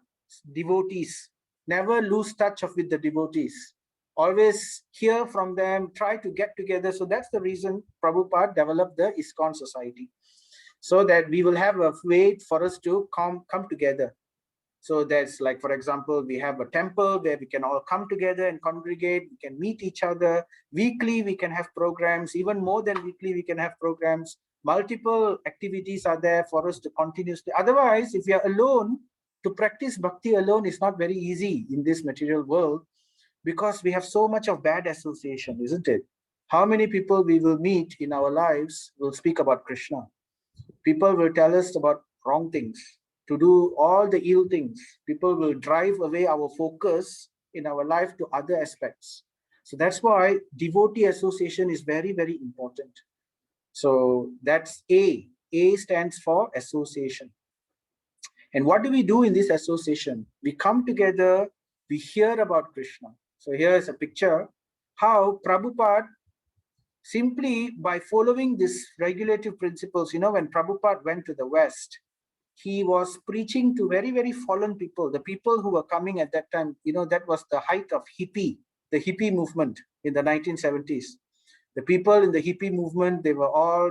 devotees. Never lose touch with the devotees. Always hear from them, try to get together. So that's the reason Prabhupada developed the ISKCON society, so that we will have a way for us to come together. So there's like, for example, we have a temple where we can all come together and congregate. We can meet each other. Weekly, we can have programs. Even more than weekly, we can have programs. Multiple activities are there for us to continuously. Otherwise, if we are alone, to practice bhakti alone is not very easy in this material world, because we have so much of bad association, isn't it? How many people we will meet in our lives will speak about Krishna? People will tell us about wrong things, to do all the ill things. People will drive away our focus in our life to other aspects. So that's why devotee association is very, very important. So that's A. A stands for association. And what do we do in this association? We come together, we hear about Krishna. So here is a picture how Prabhupada, simply by following these regulative principles, when Prabhupada went to the West, he was preaching to very, very fallen people, the people who were coming at that time. That was the height of the hippie movement in the 1970s. The people in the hippie movement, they were all,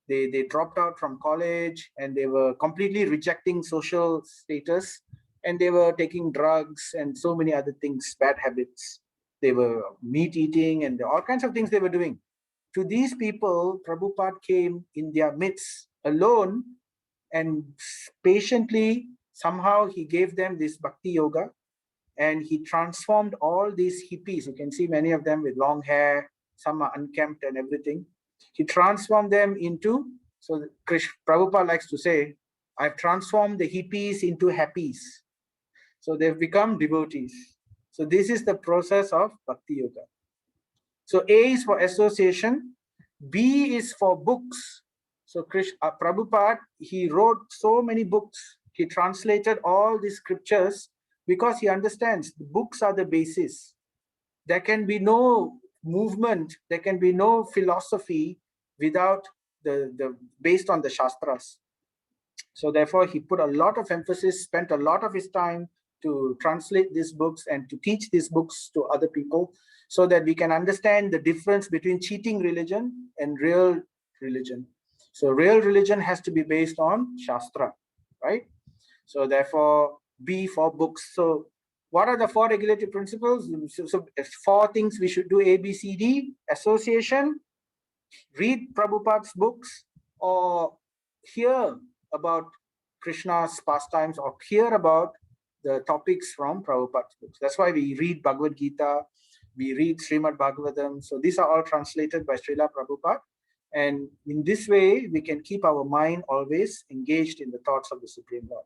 they dropped out from college, and they were completely rejecting social status, and they were taking drugs and so many other things, bad habits. They were meat eating and all kinds of things they were doing. To these people, Prabhupada came in their midst alone, and patiently, somehow he gave them this bhakti yoga, and he transformed all these hippies. You can see many of them with long hair, some are unkempt and everything. He transformed them into, so Prabhupada likes to say, I've transformed the hippies into happies. So they've become devotees. So this is the process of bhakti yoga. So A is for association, B is for books. So Prabhupada, he wrote so many books. He translated all these scriptures because he understands the books are the basis. There can be no movement, there can be no philosophy without based on the Shastras. So therefore, he put a lot of emphasis, spent a lot of his time to translate these books and to teach these books to other people, so that we can understand the difference between cheating religion and real religion. So real religion has to be based on Shastra, right? So therefore, B for books. So what are the 4 regulative principles? So 4 things we should do: A, B, C, D. Association, read Prabhupada's books, or hear about Krishna's pastimes, or hear about the topics from Prabhupada's books. That's why we read Bhagavad Gita, we read Srimad Bhagavatam. So these are all translated by Srila Prabhupada. And in this way, we can keep our mind always engaged in the thoughts of the Supreme Lord.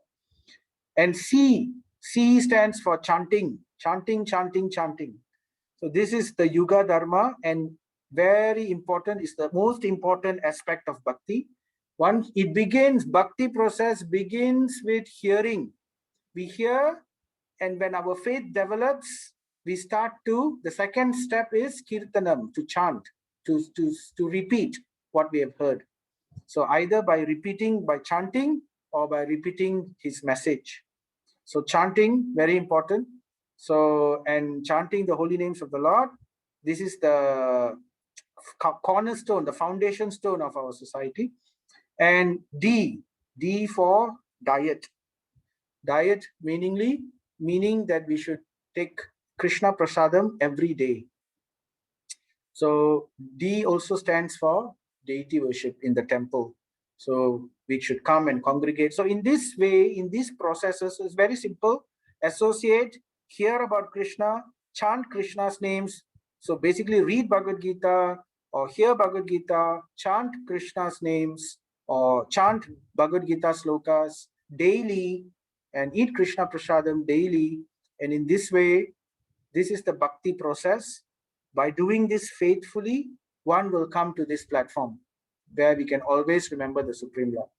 And C stands for chanting, chanting, chanting, chanting. So this is the Yuga Dharma, and very important, is the most important aspect of bhakti. Bhakti process begins with hearing. We hear, and when our faith develops, we start the second step is kirtanam, to chant, to repeat what we have heard. So either by chanting, or by repeating his message. So chanting, very important. So, and chanting the holy names of the Lord, this is the cornerstone, the foundation stone of our society. And D for diet. Diet meaning that we should take Krishna Prasadam every day. So D also stands for deity worship in the temple. So we should come and congregate. So in this way, in these processes, it's very simple. Associate, hear about Krishna, chant Krishna's names. So basically read Bhagavad Gita, or hear Bhagavad Gita, chant Krishna's names, or chant Bhagavad Gita slokas daily, and eat Krishna Prasadam daily. And in this way, this is the bhakti process. By doing this faithfully, one will come to this platform where we can always remember the Supreme Lord.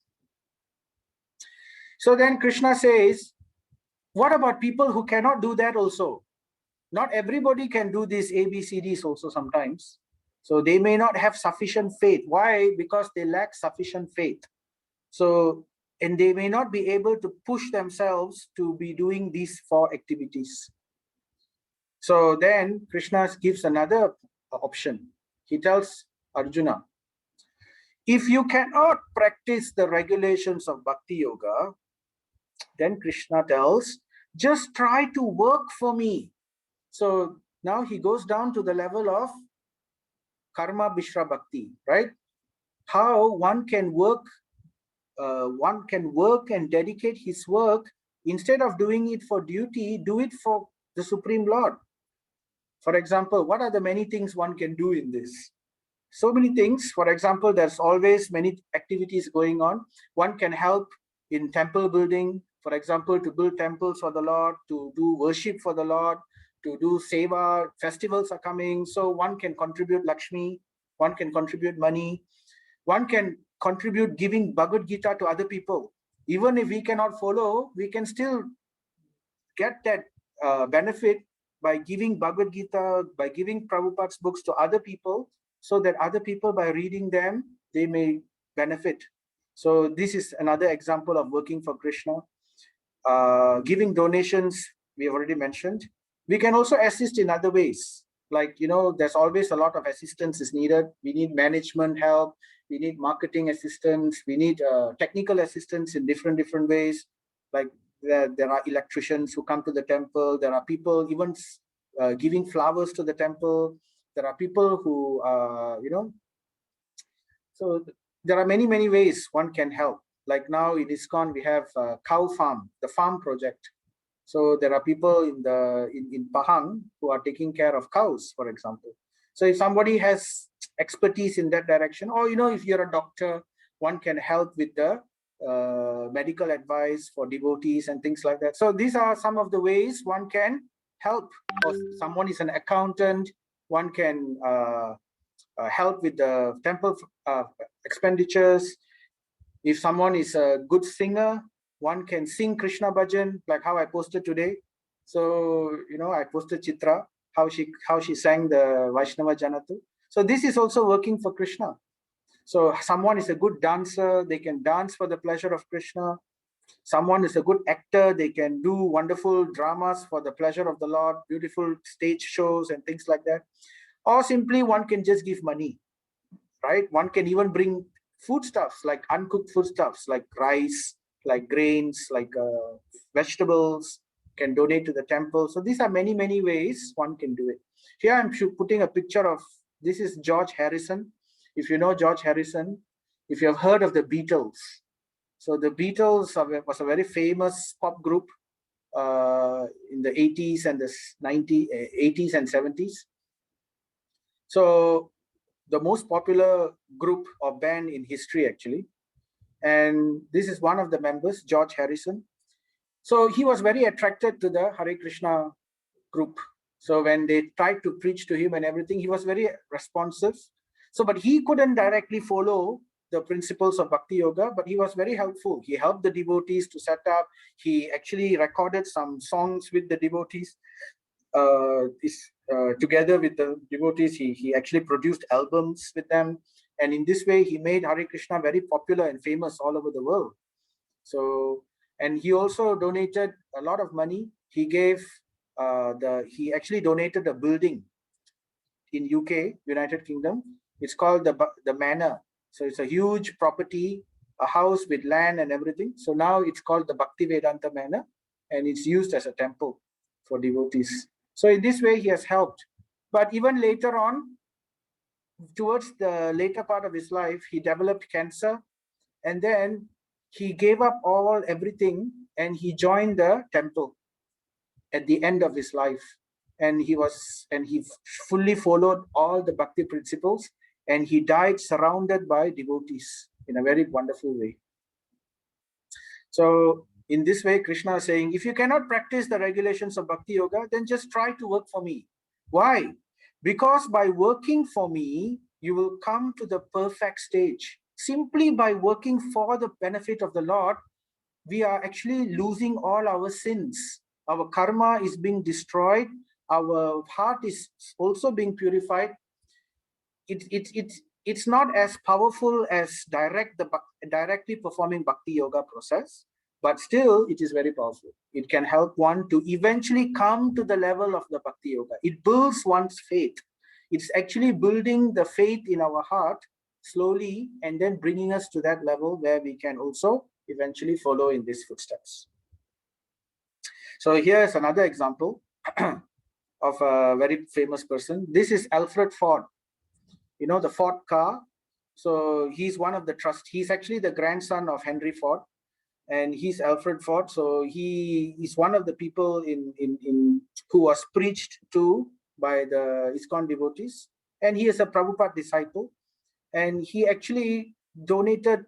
So then Krishna says, what about people who cannot do that also? Not everybody can do these ABCDs also sometimes. So they may not have sufficient faith. Why? Because they lack sufficient faith. So, and they may not be able to push themselves to be doing these 4 activities. So then Krishna gives another option. He tells Arjuna, if you cannot practice the regulations of Bhakti Yoga, then Krishna tells, just try to work for me. So now he goes down to the level of Karma Bishra Bhakti, right? How one can work and dedicate his work, instead of doing it for duty, do it for the Supreme Lord. For example, what are the many things one can do in this? So many things. For example, there's always many activities going on. One can help in temple building, for example, to build temples for the Lord, to do worship for the Lord, to do seva. Festivals are coming, so one can contribute Lakshmi, one can contribute money, one can contribute giving Bhagavad Gita to other people. Even if we cannot follow, we can still get that benefit by giving Bhagavad Gita, by giving Prabhupada's books to other people, so that other people, by reading them, they may benefit. So this is another example of working for Krishna. Giving donations, we have already mentioned. We can also assist in other ways. Like, there's always a lot of assistance is needed. We need management help. We need marketing assistance. We need technical assistance in different ways. Like there are electricians who come to the temple. There are people even giving flowers to the temple. There are people who, so there are many ways one can help. Like now in ISKCON, we have cow farm, the farm project. So there are people in Pahang who are taking care of cows, for example. So if somebody has expertise in that direction, or if you're a doctor, one can help with the medical advice for devotees and things like that. So these are some of the ways one can help. Or someone is an accountant, one can help with the temple expenditures. If someone is a good singer, one can sing Krishna bhajan, like how I posted today. So I posted Chitra, how she sang the Vaishnava Janatu. So this is also working for Krishna. So someone is a good dancer, they can dance for the pleasure of Krishna. Someone is a good actor, they can do wonderful dramas for the pleasure of the Lord, beautiful stage shows and things like that. Or simply one can just give money, right? One can even bring foodstuffs, like uncooked foodstuffs, like rice, like grains, like vegetables, can donate to the temple. So these are many ways one can do it. Here I'm putting a picture of, this is George Harrison. If you know George Harrison, if you have heard of the Beatles. So the Beatles was a very famous pop group in the 80s and the 80s and 70s. So the most popular group or band in history, actually. And this is one of the members, George Harrison. So he was very attracted to the Hare Krishna group. So when they tried to preach to him and everything, he was very responsive. So, but he couldn't directly follow the principles of Bhakti Yoga, but he was very helpful. He helped the devotees to set up. He actually recorded some songs with the devotees. Together with the devotees, he actually produced albums with them. And in this way, he made Hare Krishna very popular and famous all over the world. So, and he also donated a lot of money. He gave, he actually donated a building in UK, United Kingdom. It's called the Manor. So it's a huge property, a house with land and everything. So now it's called the Bhaktivedanta Manor, and it's used as a temple for devotees. So in this way, he has helped. But even later on, towards the later part of his life, he developed cancer, and then he gave up everything, and he joined the temple at the end of his life. And he fully followed all the bhakti principles, and he died surrounded by devotees in a very wonderful way. So in this way, Krishna is saying, if you cannot practice the regulations of Bhakti Yoga, then just try to work for me. Why? Because by working for me, you will come to the perfect stage. Simply by working for the benefit of the Lord, we are actually losing all our sins. Our karma is being destroyed. Our heart is also being purified. It's not as powerful as directly performing Bhakti Yoga process, but still it is very powerful. It can help one to eventually come to the level of the Bhakti Yoga. It builds one's faith. It's actually building the faith in our heart slowly, and then bringing us to that level where we can also eventually follow in these footsteps. So here's another example of a very famous person. This is Alfred Ford. You know, the Ford car. So he's one of the he's actually the grandson of Henry Ford, and he's Alfred Ford. So he is one of the people who was preached to by the ISKCON devotees, and he is a Prabhupada disciple, and he actually donated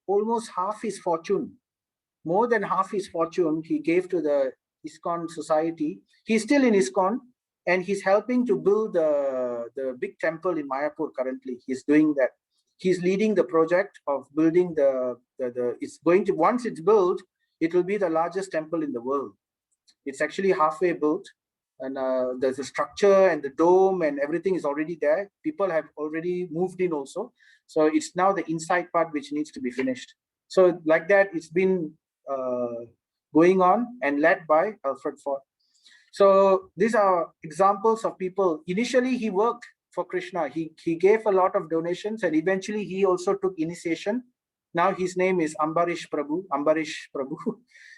almost half his fortune, more than half his fortune he gave to the ISKCON society. He's still in ISKCON, and he's helping to build the big temple in Mayapur currently. He's doing that. He's leading the project of building it's going to, once it's built, it will be the largest temple in the world. It's actually halfway built, and there's a structure and the dome and everything is already there. People have already moved in also. So it's now the inside part which needs to be finished. So like that, it's been going on and led by Alfred Ford. So these are examples of people. Initially, he worked for Krishna. He gave a lot of donations, and eventually he also took initiation. Now his name is Ambarish Prabhu.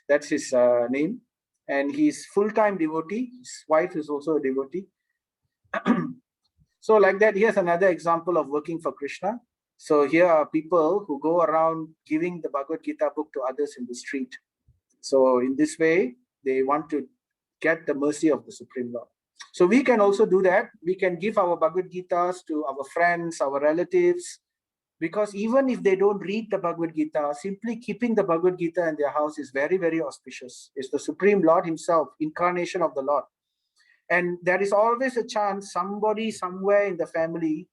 That's his name. And he's full-time devotee. His wife is also a devotee. So like that, here's another example of working for Krishna. So here are people who go around giving the Bhagavad Gita book to others in the street. So in this way, they want to get the mercy of the Supreme Lord. So we can also do that. We can give our Bhagavad Gitas to our friends, our relatives, because even if they don't read the Bhagavad Gita, simply keeping the Bhagavad Gita in their house is very, very auspicious. It's the Supreme Lord himself, incarnation of the Lord. And there is always a chance somebody somewhere in the family,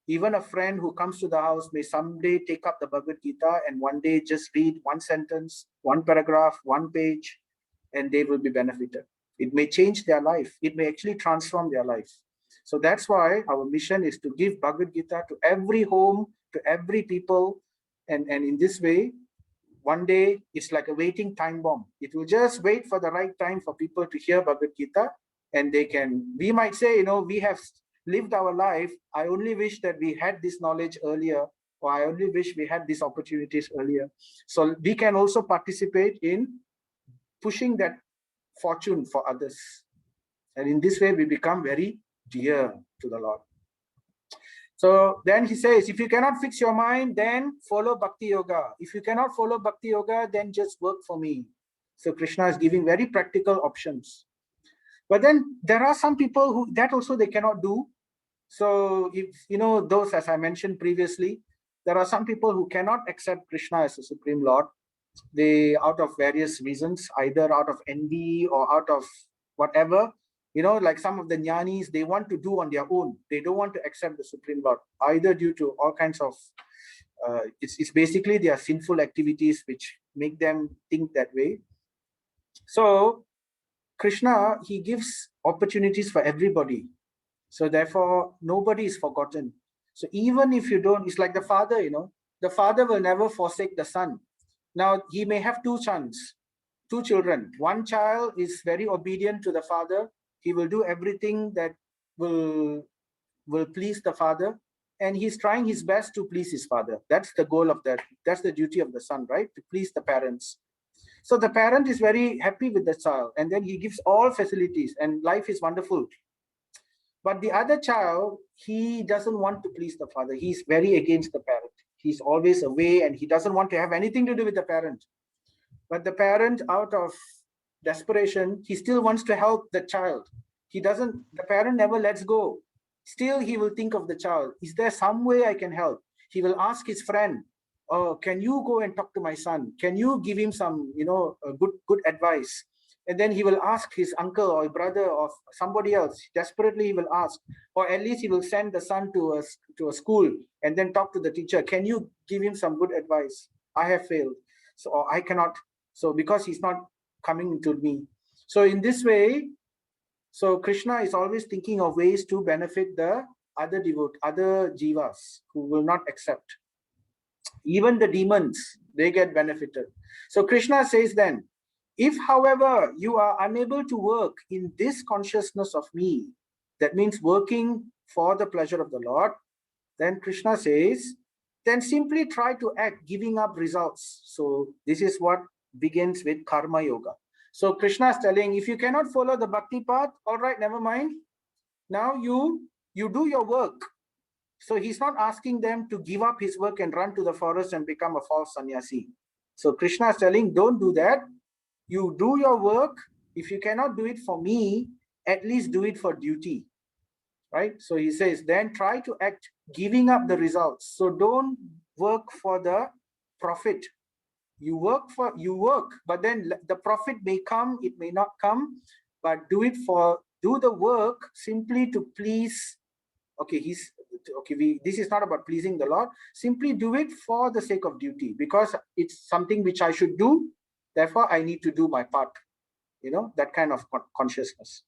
even a friend who comes to the house, may someday take up the Bhagavad Gita and one day just read one sentence, one paragraph, one page, and they will be benefited. It may change their life. It may actually transform their life. So that's why our mission is to give Bhagavad Gita to every home, to every people. And in this way, one day it's like a waiting time bomb. It will just wait for the right time for people to hear Bhagavad Gita, and they can, we might say, we have lived our life. I only wish that we had this knowledge earlier, or I only wish we had these opportunities earlier. So we can also participate in pushing that fortune for others. And in this way, we become very dear to the Lord. So then he says, if you cannot fix your mind, then follow Bhakti Yoga. If you cannot follow Bhakti Yoga, then just work for me. So Krishna is giving very practical options. But then there are some people who that also they cannot do. So if those, as I mentioned previously, there are some people who cannot accept Krishna as the Supreme Lord. They, out of various reasons, either out of envy or out of whatever, like some of the jnanis, they want to do on their own. They don't want to accept the Supreme Lord, either due to all kinds of, it's basically their sinful activities which make them think that way. So Krishna, he gives opportunities for everybody. So therefore, nobody is forgotten. So even if you don't, it's like the father, the father will never forsake the son. Now, he may have two children. One child is very obedient to the father. He will do everything that will please the father. And he's trying his best to please his father. That's the goal of that. That's the duty of the son, right? To please the parents. So the parent is very happy with the child. And then he gives all facilities and life is wonderful. But the other child, he doesn't want to please the father. He's very against the parent. He's always away and he doesn't want to have anything to do with the parent. But the parent, out of desperation, he still wants to help the child. The parent never lets go. Still, he will think of the child. Is there some way I can help? He will ask his friend, oh, can you go and talk to my son? Can you give him some, good advice? And then he will ask his uncle or brother or somebody else. Desperately, he will ask, or at least he will send the son to a school and then talk to the teacher. Can you give him some good advice? I have failed, so or I cannot. So because he's not coming to me. So in this way, so Krishna is always thinking of ways to benefit the other jivas who will not accept. Even the demons, they get benefited. So Krishna says then, if, however, you are unable to work in this consciousness of me, that means working for the pleasure of the Lord, then Krishna says, then simply try to act, giving up results. So this is what begins with karma yoga. So Krishna is telling, if you cannot follow the bhakti path, all right, never mind. Now you do your work. So he's not asking them to give up his work and run to the forest and become a false sannyasi. So Krishna is telling, don't do that. You do your work. If you cannot do it for me, at least do it for duty, right? So he says, then try to act, giving up the results. So don't work for the profit. You work, but then the profit may come, it may not come, but do the work simply to please. Okay, okay, this is not about pleasing the Lord. Simply do it for the sake of duty, because it's something which I should do. Therefore, I need to do my part. That kind of consciousness.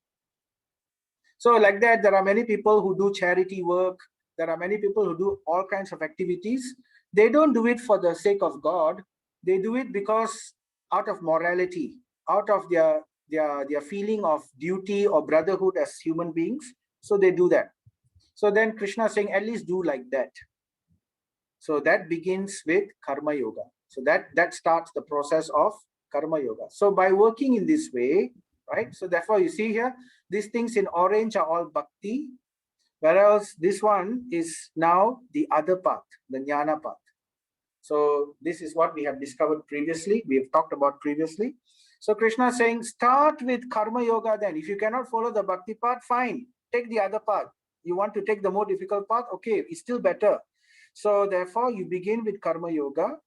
So like that, there are many people who do charity work. There are many people who do all kinds of activities. They don't do it for the sake of God. They do it because out of morality, out of their feeling of duty or brotherhood as human beings. So they do that. So then Krishna is saying, at least do like that. So that begins with karma yoga. So that starts the process of karma yoga. So by working in this way, right? So therefore you see here, these things in orange are all bhakti, whereas this one is now the other path, the jnana path. So this is what we have discovered previously. We have talked about previously. So Krishna is saying, start with karma yoga then. If you cannot follow the bhakti path, fine. Take the other path. You want to take the more difficult path? Okay, it's still better. So therefore, you begin with karma yoga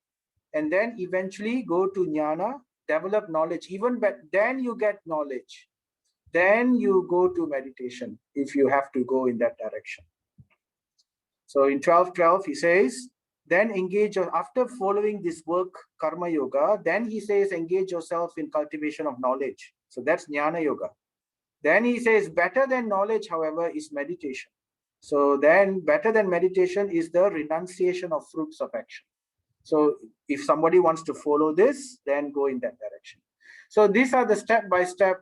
and then eventually go to jnana, develop knowledge. Even then you get knowledge. Then you go to meditation if you have to go in that direction. So in 12:12, he says, then engage, after following this work, karma yoga, then he says, engage yourself in cultivation of knowledge. So that's jnana yoga. Then he says, better than knowledge, however, is meditation. So then better than meditation is the renunciation of fruits of action. So if somebody wants to follow this, then go in that direction. So these are the step-by-step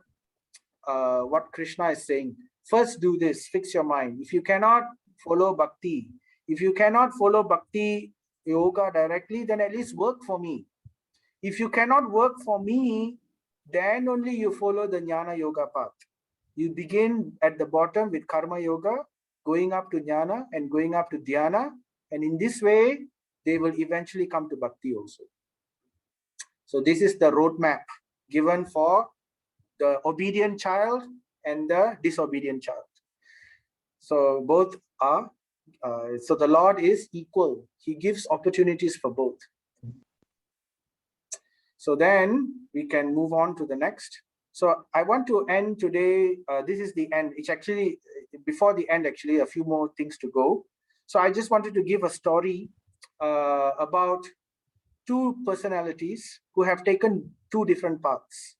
what Krishna is saying. First do this, fix your mind. If you cannot follow bhakti, yoga directly, then at least work for me. If you cannot work for me, then only you follow the jnana yoga path. You begin at the bottom with karma yoga, going up to jnana and going up to dhyana. And in this way, they will eventually come to bhakti also. So this is the roadmap given for the obedient child and the disobedient child. So both are, so the Lord is equal. He gives opportunities for both. So then we can move on to the next. So I want to end today. This is the end. It's actually, before the end, actually, a few more things to go. So I just wanted to give a story about two personalities who have taken two different paths.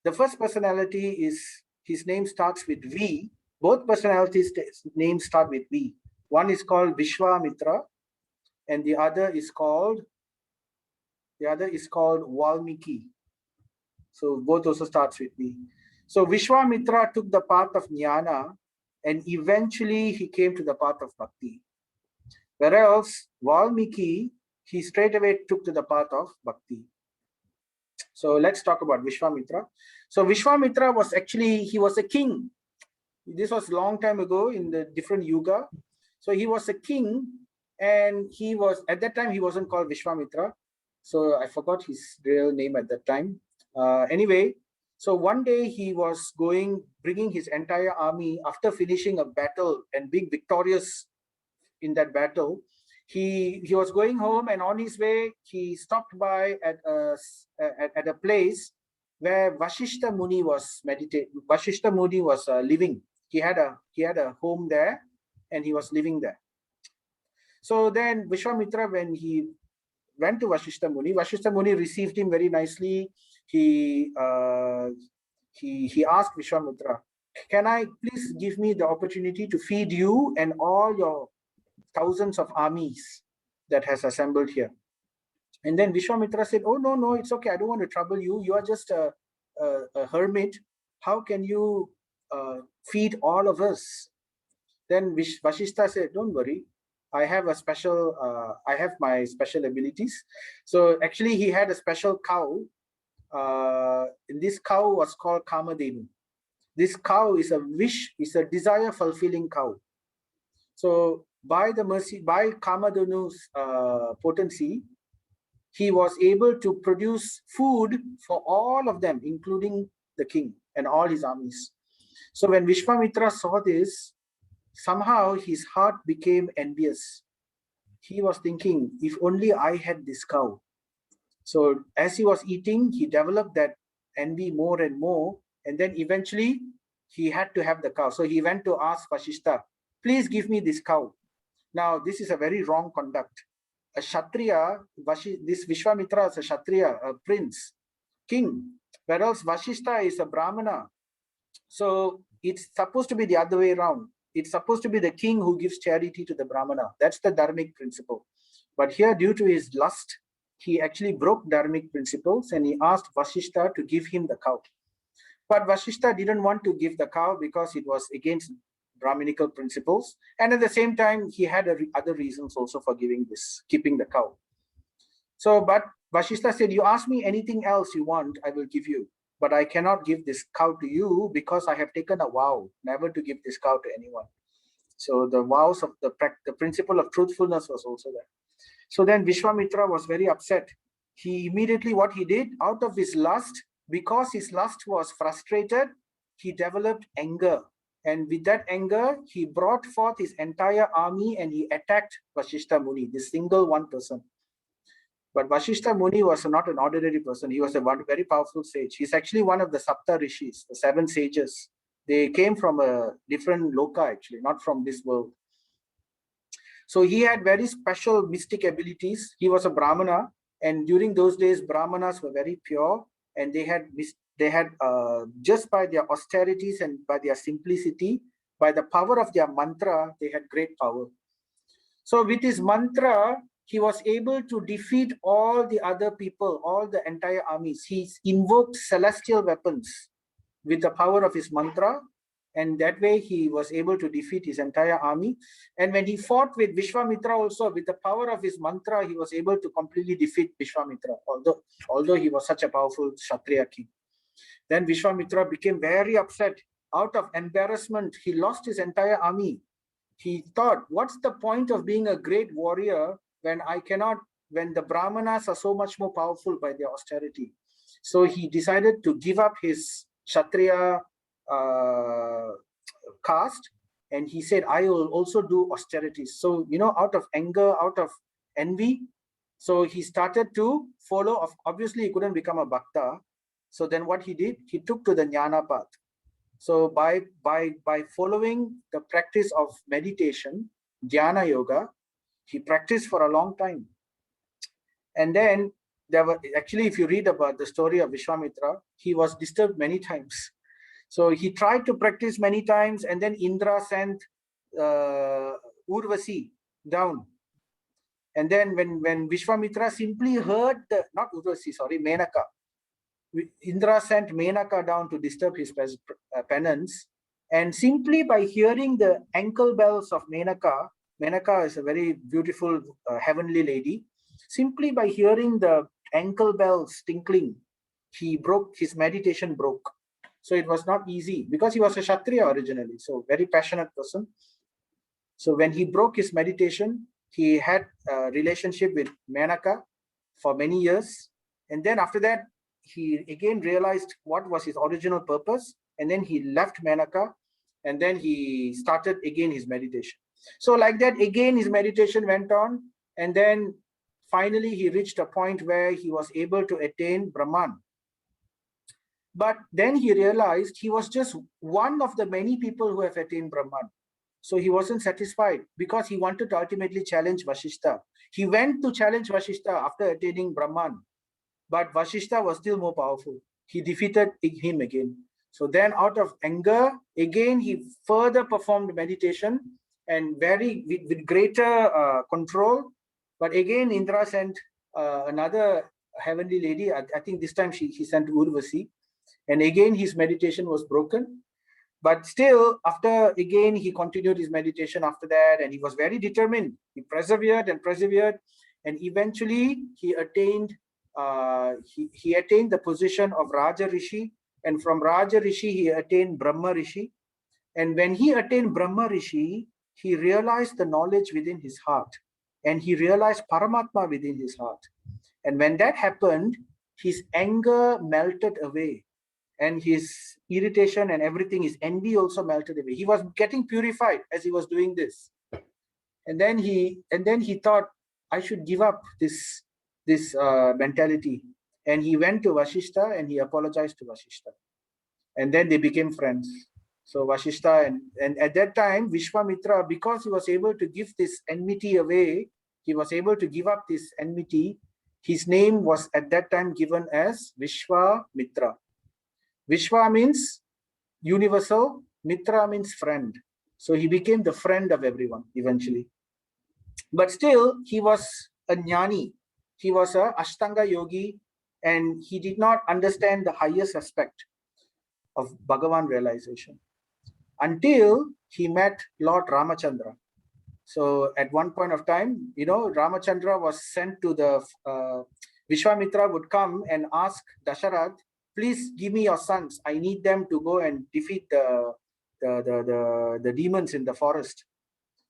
The first personality is, his name starts with V. Both personalities' names start with V. One is called Vishwamitra, and the other is called Valmiki. So both also starts with V. So Vishwamitra took the path of jnana, and eventually he came to the path of bhakti. Whereas Valmiki, he straight away took to the path of bhakti. So let's talk about Vishwamitra. So Vishwamitra was actually, he was a king. This was a long time ago in the different yuga. So he was a king, and he was, at that time, he wasn't called Vishwamitra. So I forgot his real name at that time. Anyway, so one day he was bringing his entire army after finishing a battle and being victorious in that battle. He was going home, and on his way, he stopped by at a place where Vashishta Muni was Vashishta Muni was living. He had a home there, and he was living there. So then Vishwamitra, when he went to Vashishta Muni received him very nicely. He asked Vishwamitra, can I please give me the opportunity to feed you and all your thousands of armies that has assembled here? And then Vishwamitra said, oh, no, it's okay. I don't want to trouble you. You are just a hermit. How can you feed all of us? Then Vashishta said, don't worry. I have my special abilities. So actually he had a special cow. And this cow was called Kamadenu. This cow is a desire fulfilling cow. So by Kamadenu's potency, he was able to produce food for all of them, including the king and all his armies. So when Vishwamitra saw this, somehow his heart became envious. He was thinking, if only I had this cow. So as he was eating, he developed that envy more and more. And then eventually he had to have the cow. So he went to ask Vashishta, please give me this cow. Now, this is a very wrong conduct. A Kshatriya, this Vishwamitra is a Kshatriya, a prince, king, whereas Vashishta is a Brahmana. So it's supposed to be the other way around. It's supposed to be the king who gives charity to the Brahmana. That's the dharmic principle. But here, due to his lust, he actually broke dharmic principles and he asked Vashishta to give him the cow. But Vashishta didn't want to give the cow because it was against Brahminical principles. And at the same time, he had other reasons also for keeping the cow. So, but Vashishta said, you ask me anything else you want, I will give you. But I cannot give this cow to you because I have taken a vow never to give this cow to anyone. So the vows of the principle of truthfulness was also there. So then Vishwamitra was very upset. He immediately, what he did, out of his lust, because his lust was frustrated, he developed anger. And with that anger, he brought forth his entire army and he attacked Vashishta Muni, this single one person. But Vashishta Muni was not an ordinary person. He was a very powerful sage. He's actually one of the Sapta Rishis, the 7 sages. They came from a different loka, actually, not from this world. So he had very special mystic abilities. He was a Brahmana, and during those days, Brahmanas were very pure, and they had just by their austerities and by their simplicity, by the power of their mantra, they had great power. So with his mantra, he was able to defeat all the other people, all the entire armies. He invoked celestial weapons with the power of his mantra, and that way he was able to defeat his entire army. And when he fought with Vishwamitra also, with the power of his mantra, he was able to completely defeat Vishwamitra, although he was such a powerful Kshatriya king. Then Vishwamitra became very upset. Out of embarrassment, he lost his entire army. He thought, what's the point of being a great warrior when the Brahmanas are so much more powerful by their austerity? So he decided to give up his Kshatriya caste, and he said, I will also do austerities. So, out of anger, out of envy, so he started to follow. Obviously, he couldn't become a bhakta. So then what he did, he took to the jnana path. So by following the practice of meditation, dhyana yoga, he practiced for a long time. And then actually, if you read about the story of Vishwamitra, he was disturbed many times. So he tried to practice many times, and then Indra sent Urvasi down. And then when Vishwamitra simply heard not Urvasi, sorry, Menaka. Indra sent Menaka down to disturb his penance, and simply by hearing the ankle bells of Menaka is a very beautiful heavenly lady. Simply by hearing the ankle bells tinkling, his meditation broke. So it was not easy because he was a Kshatriya originally, so very passionate person. So when he broke his meditation, he had a relationship with Menaka for many years, and then after that, he again realized what was his original purpose, and then he left Menaka, and then he started again his meditation. So like that, again his meditation went on, and then finally he reached a point where he was able to attain Brahman. But then he realized he was just one of the many people who have attained Brahman. So he wasn't satisfied because he wanted to ultimately challenge Vashishta. He went to challenge Vashishta after attaining Brahman. But Vashishta was still more powerful. He defeated him again. So then out of anger, again, he further performed meditation and with greater control. But again, Indra sent another heavenly lady. I think this time he sent Urvasi. And again, his meditation was broken. But still, after again, he continued his meditation after that. And he was very determined. He persevered and persevered. And eventually, he attained he attained the position of Raja Rishi, and from Raja Rishi he attained Brahma Rishi. And when he attained Brahma Rishi, he realized the knowledge within his heart, and he realized Paramatma within his heart. And when that happened, his anger melted away, and his irritation and everything, his envy also melted away. He was getting purified as he was doing this. And then he thought, I should give up this mentality. And he went to Vashishta and he apologized to Vashishta. And then they became friends. So Vashishta, and at that time, Vishwamitra, because he was able to give this enmity away, he was able to give up this enmity. His name was at that time given as Vishwamitra. Vishwa means universal, Mitra means friend. So he became the friend of everyone eventually. But still, he was a jnani. He was a Ashtanga yogi, and he did not understand the highest aspect of Bhagavan realization until he met Lord Ramachandra. So at one point of time, Ramachandra was sent to the Vishwamitra would come and ask Dasharath, please give me your sons. I need them to go and defeat the demons in the forest.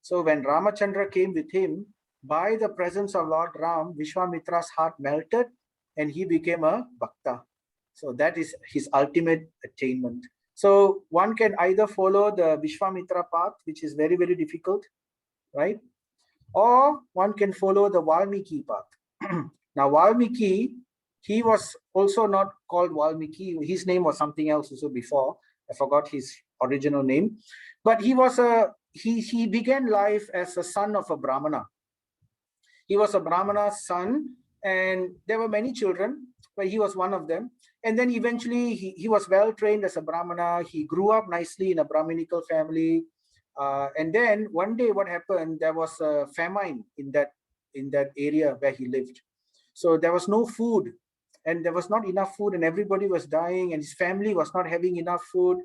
So when Ramachandra came with him, by the presence of Lord Ram, Vishwamitra's heart melted and he became a bhakta. So that is his ultimate attainment. So one can either follow the Vishwamitra path, which is very, very difficult, right? Or one can follow the Valmiki path. Now, Valmiki, he was also not called Valmiki. His name was something else also before. I forgot his original name. But he began life as a son of a Brahmana. He was a Brahmana's son, and there were many children, but he was one of them. And then eventually he was well trained as a Brahmana. He grew up nicely in a Brahminical family. And then one day what happened, there was a famine in that area where he lived. So there was no food, and there was not enough food, and everybody was dying, and his family was not having enough food.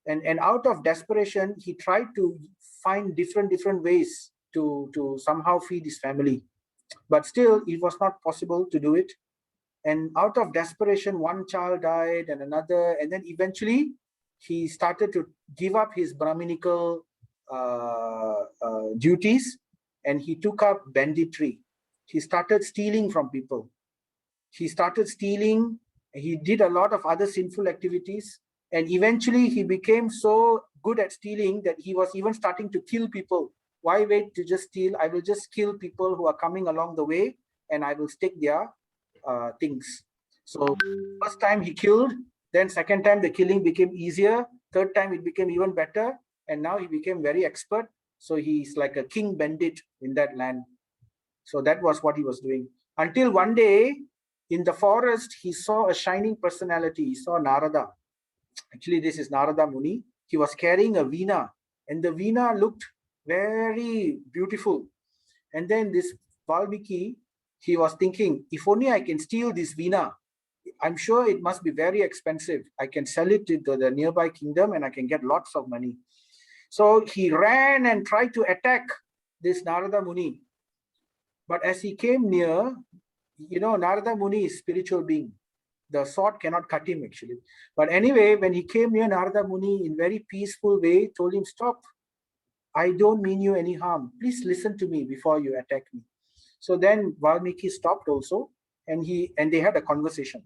And out of desperation, he tried to find different ways to somehow feed his family. But still, it was not possible to do it. And out of desperation, one child died and another, and then eventually he started to give up his Brahminical duties, and he took up banditry. He started stealing from people. He started stealing. He did a lot of other sinful activities, and eventually he became so good at stealing that he was even starting to kill people. Why wait to just steal? I will just kill people who are coming along the way, and I will take their things. So first time he killed, then second time the killing became easier, third time it became even better, and now he became very expert. So he's like a king bandit in that land. So that was what he was doing. Until one day in the forest, he saw a shining personality. He saw Narada. Actually, this is Narada Muni. He was carrying a veena, and the veena looked very beautiful. And then this Valmiki, he was thinking, if only I can steal this veena, I'm sure it must be very expensive. I can sell it to the nearby kingdom and I can get lots of money. So he ran and tried to attack this Narada Muni. But as he came near, Narada Muni is spiritual being. The sword cannot cut him actually. But anyway, when he came near, Narada Muni in very peaceful way told him, stop. I don't mean you any harm. Please listen to me before you attack me. So then Valmiki stopped also, and they had a conversation.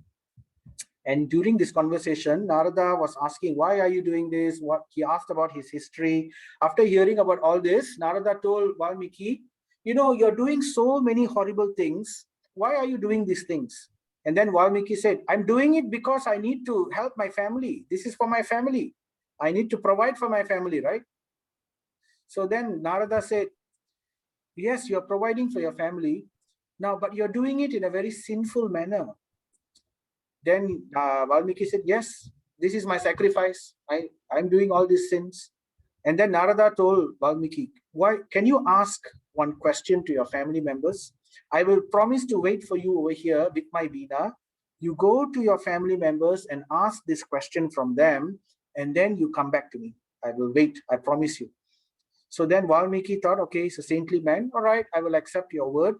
And during this conversation, Narada was asking, why are you doing this? What he asked about his history. After hearing about all this, Narada told Valmiki, you're doing so many horrible things. Why are you doing these things? And then Valmiki said, I'm doing it because I need to help my family. This is for my family. I need to provide for my family, right? So then Narada said, yes, you're providing for your family now, but you're doing it in a very sinful manner. Then Valmiki said, yes, this is my sacrifice. I'm doing all these sins. And then Narada told Valmiki, why can you ask one question to your family members? I will promise to wait for you over here with my veena. You go to your family members and ask this question from them, and then you come back to me. I will wait, I promise you. So then Valmiki thought, okay, he's a saintly man. All right, I will accept your word.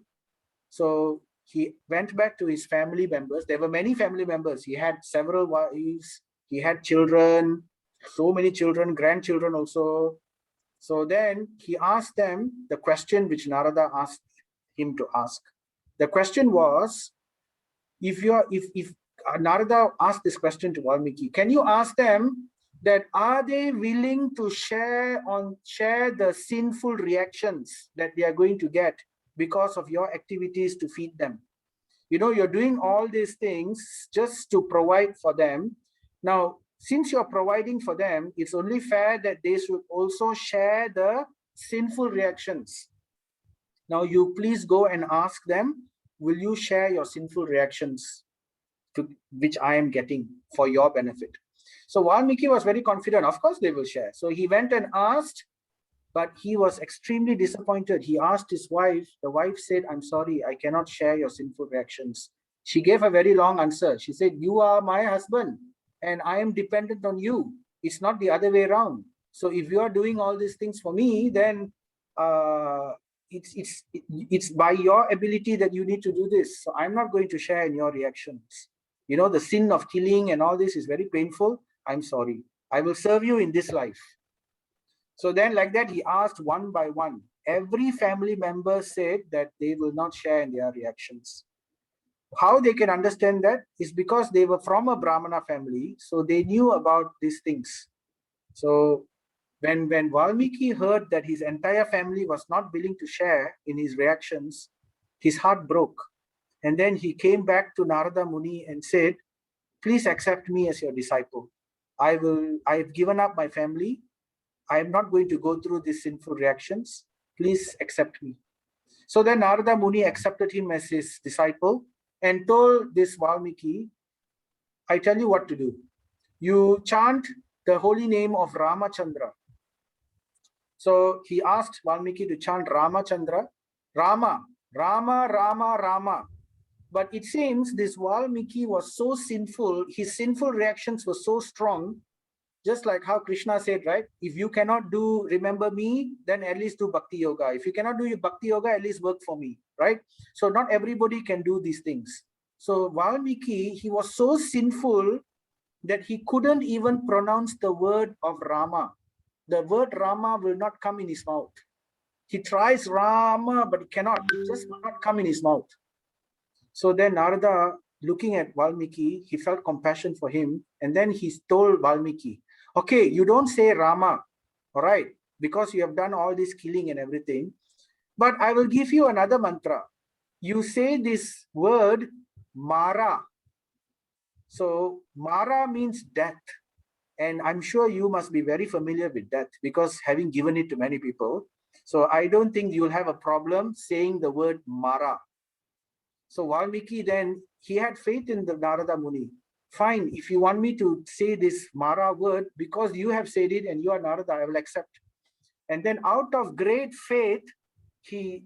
So he went back to his family members. There were many family members. He had several wives. He had children, so many children, grandchildren also. So then he asked them the question which Narada asked him to ask. The question was, if Narada asked this question to Valmiki, can you ask them that are they willing to share the sinful reactions that they are going to get because of your activities to feed them? You're doing all these things just to provide for them. Now, since you're providing for them, it's only fair that they should also share the sinful reactions. Now you please go and ask them, will you share your sinful reactions to which I am getting for your benefit? So Valmiki was very confident, of course they will share. So he went and asked, but he was extremely disappointed. He asked his wife. The wife said, I'm sorry, I cannot share your sinful reactions. She gave a very long answer. She said, you are my husband and I am dependent on you. It's not the other way around. So if you are doing all these things for me, then it's by your ability that you need to do this. So I'm not going to share in your reactions. You know, the sin of killing and all this is very painful. I'm sorry. I will serve you in this life. So then like that, he asked one by one. Every family member said that they will not share in their reactions. How they can understand that is because they were from a Brahmana family, so they knew about these things. So when Valmiki heard that his entire family was not willing to share in his reactions, his heart broke. And then he came back to Narada Muni and said, please accept me as your disciple. I've given up my family. I am not going to go through these sinful reactions. Please accept me. So then Narada Muni accepted him as his disciple and told this Valmiki, I tell you what to do. You chant the holy name of Ramachandra. So he asked Valmiki to chant Ramachandra, Rama, Rama, Rama, Rama. But it seems this Valmiki was so sinful, his sinful reactions were so strong, just like how Krishna said, right? If you cannot do remember me, then at least do bhakti yoga. If you cannot do your bhakti yoga, at least work for me, right? So not everybody can do these things. So Valmiki, he was so sinful that he couldn't even pronounce the word of Rama. The word Rama will not come in his mouth. He tries Rama, but it cannot. It just will not come in his mouth. So then Narada, looking at Valmiki, he felt compassion for him. And then he told Valmiki, okay, you don't say Rama, all right, because you have done all this killing and everything. But I will give you another mantra. You say this word, Mara. So Mara means death. And I'm sure you must be very familiar with death because having given it to many people. So I don't think you'll have a problem saying the word Mara. So Valmiki then, he had faith in the Narada Muni. Fine, if you want me to say this Mara word, because you have said it and you are Narada, I will accept. And then out of great faith, he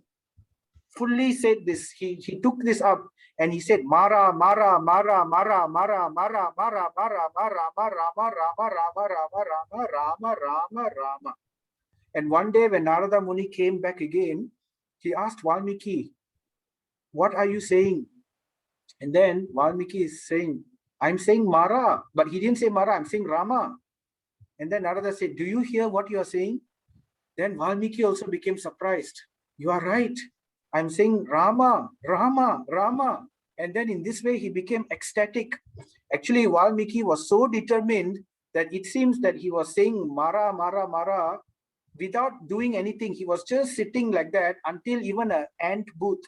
fully said this. He took this up and he said, Mara, Mara, Mara, Mara, Mara, Mara, Mara, Mara, Mara, Mara, Rama, Rama, Rama, Rama, Rama, Rama, Rama. And one day when Narada Muni came back again, he asked Valmiki, what are you saying? And then Valmiki is saying, I'm saying Mara, but he didn't say Mara, I'm saying Rama. And then Narada said, do you hear what you are saying? Then Valmiki also became surprised. You are right. I'm saying Rama, Rama, Rama. And then in this way, he became ecstatic. Actually, Valmiki was so determined that it seems that he was saying Mara, Mara, Mara without doing anything. He was just sitting like that until even an ant booth,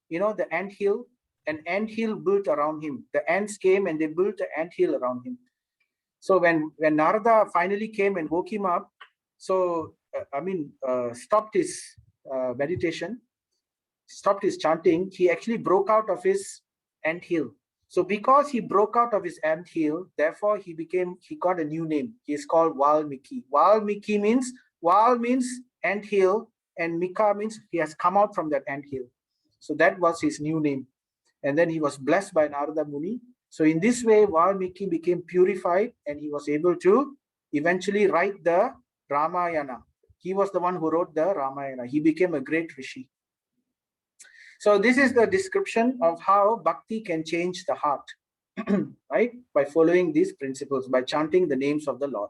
you know, the ant hill, an ant hill built around him. The ants came and they built an ant hill around him. So when Narada finally came and woke him up, so stopped his meditation, stopped his chanting, he actually broke out of his ant hill. So because he broke out of his ant hill, therefore he got a new name. He is called Valmiki. Valmiki means, Val means ant hill and Mika means he has come out from that ant hill. So that was his new name. And then he was blessed by Narada Muni. So in this way, Valmiki became purified and he was able to eventually write the Ramayana. He was the one who wrote the Ramayana. He became a great Rishi. So this is the description of how bhakti can change the heart, right? By following these principles, by chanting the names of the Lord.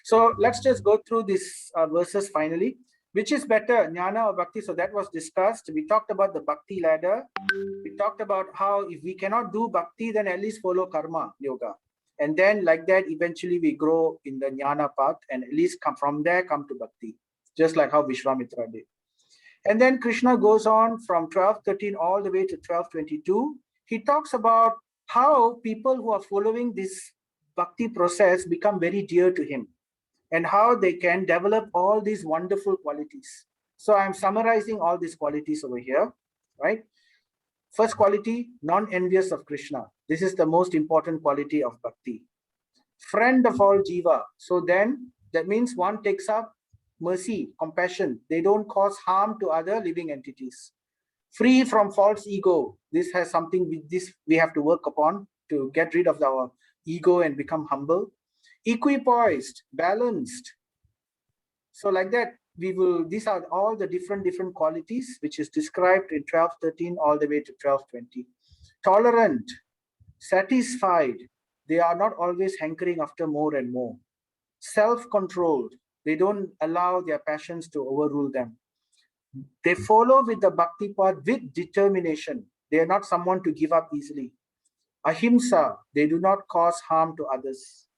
So let's just go through these verses finally. Which is better, jnana or bhakti? So that was discussed. We talked about the bhakti ladder. We talked about how if we cannot do bhakti, then at least follow karma yoga. And then like that, eventually we grow in the jnana path and at least come to bhakti, just like how Vishwamitra did. And then Krishna goes on from 12:13 all the way to 12:22. He talks about how people who are following this bhakti process become very dear to him, and how they can develop all these wonderful qualities. So I'm summarizing all these qualities over here, right? First quality, non-envious of Krishna. This is the most important quality of bhakti. Friend of all jiva. So then that means one takes up mercy, compassion. They don't cause harm to other living entities. Free from false ego. This has something with this we have to work upon to get rid of our ego and become humble. Equipoised, balanced. So like that, we will, these are all the different qualities which is described in 12:13 all the way to 12:20. Tolerant, satisfied. They are not always hankering after more and more. Self-controlled. They don't allow their passions to overrule them. They follow with the bhakti path with determination. They are not someone to give up easily. Ahimsa. They do not cause harm to others.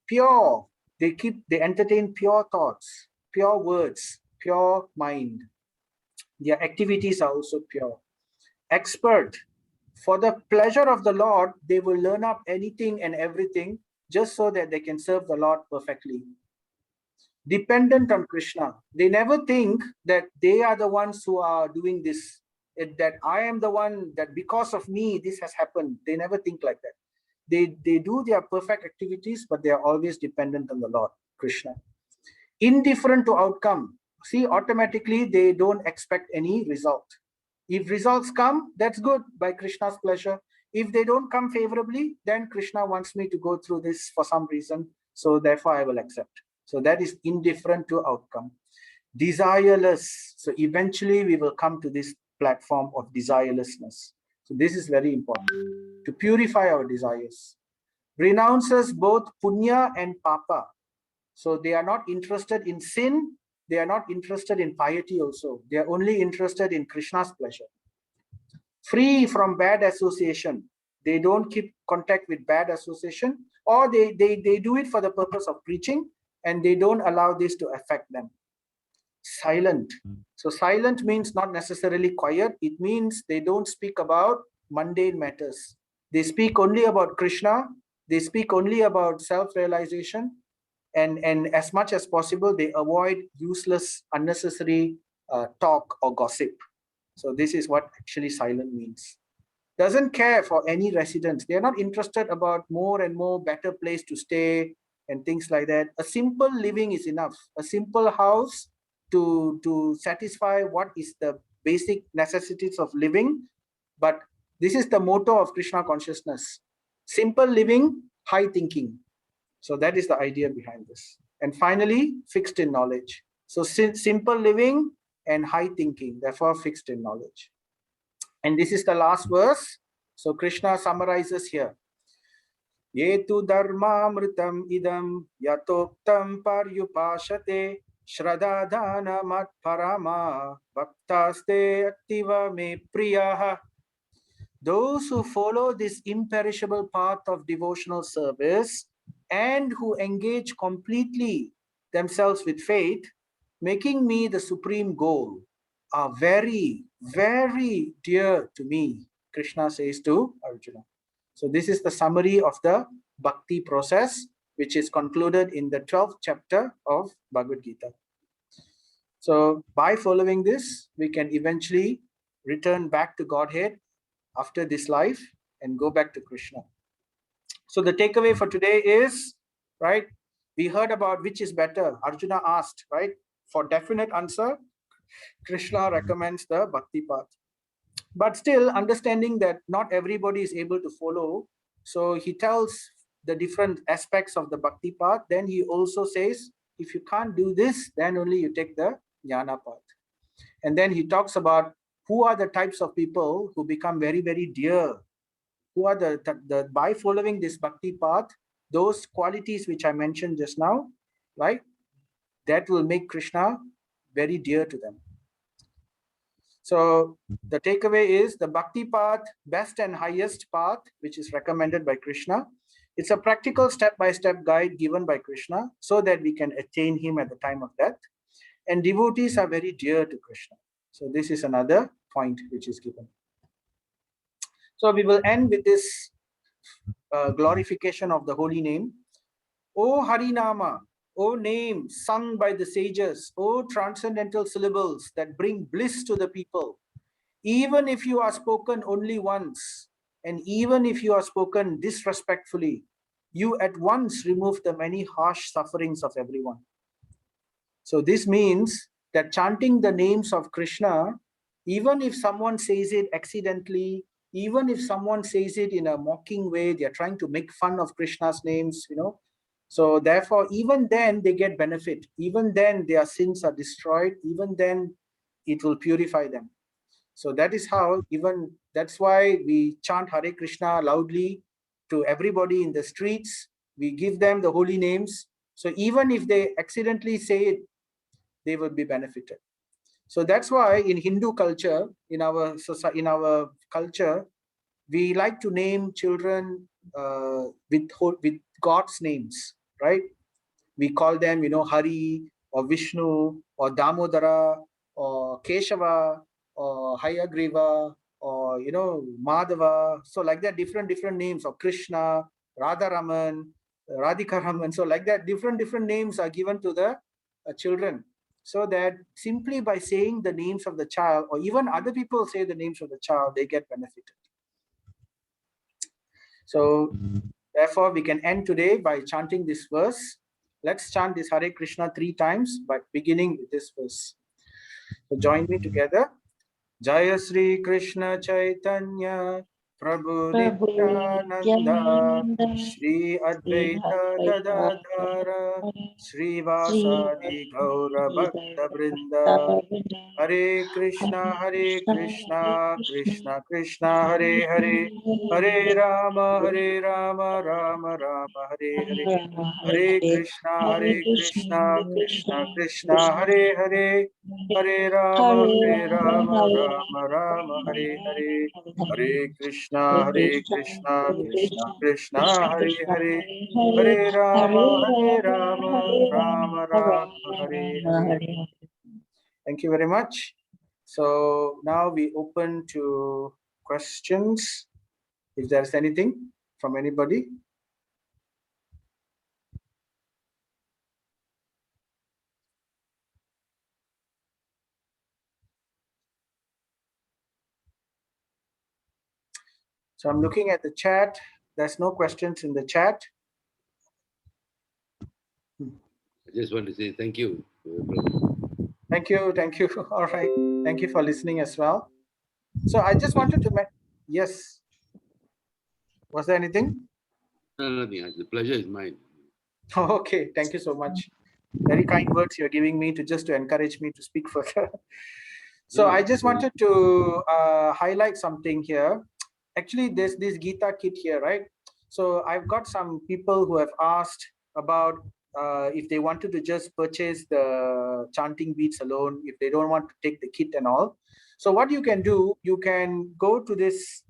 Pure. They entertain pure thoughts, pure words, pure mind. Their activities are also pure. Expert. For the pleasure of the Lord, they will learn up anything and everything just so that they can serve the Lord perfectly. Dependent on Krishna. They never think that they are the ones who are doing this, that I am the one, that because of me this has happened. They never think like that. They do their perfect activities, but they are always dependent on the Lord, Krishna. Indifferent to outcome. See, automatically they don't expect any result. If results come, that's good, by Krishna's pleasure. If they don't come favorably, then Krishna wants me to go through this for some reason, so therefore I will accept. So that is indifferent to outcome. Desireless. So eventually we will come to this platform of desirelessness. So this is very important, to purify our desires. Renounces both punya and papa. So they are not interested in sin. They are not interested in piety also. They are only interested in Krishna's pleasure. Free from bad association. They don't keep contact with bad association, or they do it for the purpose of preaching, and they don't allow this to affect them. Silent. So silent means not necessarily quiet. It means they don't speak about mundane matters. They speak only about Krishna. They speak only about self-realization. And as much as possible, they avoid useless, unnecessary talk or gossip. So this is what actually silent means. Doesn't care for any residents. They are not interested about more and more better place to stay and things like that. A simple living is enough. A simple house to satisfy what is the basic necessities of living. But this is the motto of Krishna consciousness. Simple living, high thinking. So that is the idea behind this. And finally, fixed in knowledge. So simple living and high thinking, therefore fixed in knowledge. And this is the last verse. So Krishna summarizes here. Yetu dharmamritam idam yatoktam paryupashate shradadhana mat parama bhaktaste aktiva me priyaha. Those who follow this imperishable path of devotional service and who engage completely themselves with faith, making me the supreme goal, are very, very dear to me, Krishna says to Arjuna. So this is the summary of the bhakti process, which is concluded in the 12th chapter of Bhagavad Gita. So by following this, we can eventually return back to Godhead after this life and go back to Krishna. So the takeaway for today is, right, we heard about which is better. Arjuna asked, right? For definite answer, Krishna recommends the bhakti path. But still, understanding that not everybody is able to follow, so he tells the different aspects of the bhakti path. Then he also says, if you can't do this, then only you take the jnana path. And then he talks about who are the types of people who become very, very dear. Who are the by following this bhakti path, those qualities which I mentioned just now, right? That will make Krishna very dear to them. So the takeaway is the bhakti path, best and highest path, which is recommended by Krishna. It's a practical step-by-step guide given by Krishna so that we can attain him at the time of death. And devotees are very dear to Krishna. So this is another point which is given. So we will end with this glorification of the holy name. O Harinama, O name sung by the sages, O transcendental syllables that bring bliss to the people. Even if you are spoken only once, and even if you are spoken disrespectfully, you at once remove the many harsh sufferings of everyone. So this means that chanting the names of Krishna, even if someone says it accidentally, even if someone says it in a mocking way, they're trying to make fun of Krishna's names, So therefore, even then they get benefit. Even then their sins are destroyed. Even then it will purify them. So that is how, that's why we chant Hare Krishna loudly to everybody in the streets. We give them the holy names. So even if they accidentally say it, they will be benefited. So that's why in Hindu culture, in our society, in our culture, we like to name children with God's names, right? We call them, Hari or Vishnu or Damodara or Keshava or Hayagriva or, Madhava. So like that, different names, or Krishna, Radharaman, Radhikaraman. So like that, different names are given to the children. So that simply by saying the names of the child, or even other people say the names of the child, they get benefited. So therefore, we can end today by chanting this verse. Let's chant this Hare Krishna 3 times, but beginning with this verse. So join me together. Jaya Sri Krishna Chaitanya Prabhu Nityananda Shri Advaita Gadadhara Sri Vasadi Gaura Bhakta Vrinda. Hare Krishna, Krishna Krishna, Hare Hare, Hare Rama, Rama Rama, Hare Hare. Hare Krishna, Krishna Krishna, Hare Hare, Hare Rama, Rama Rama, Hare Hare. Hare Krishna, Krishna Krishna, Hare Hare, Hare Rama, Rama Rama, Hare Hare. Thank you very much. So now we open to questions. If there's anything from anybody. So I'm looking at the chat. There's no questions in the chat. I just want to say thank you. Thank you. All right. Thank you for listening as well. So I just wanted to yes. Was there anything? No, nothing. The pleasure is mine. Okay. Thank you so much. Very kind words you're giving me to encourage me to speak further. So I just wanted to highlight something here. Actually, there's this Gita kit here, right? So I've got some people who have asked about if they wanted to just purchase the chanting beads alone, if they don't want to take the kit and all. So what you can do, you can go to this,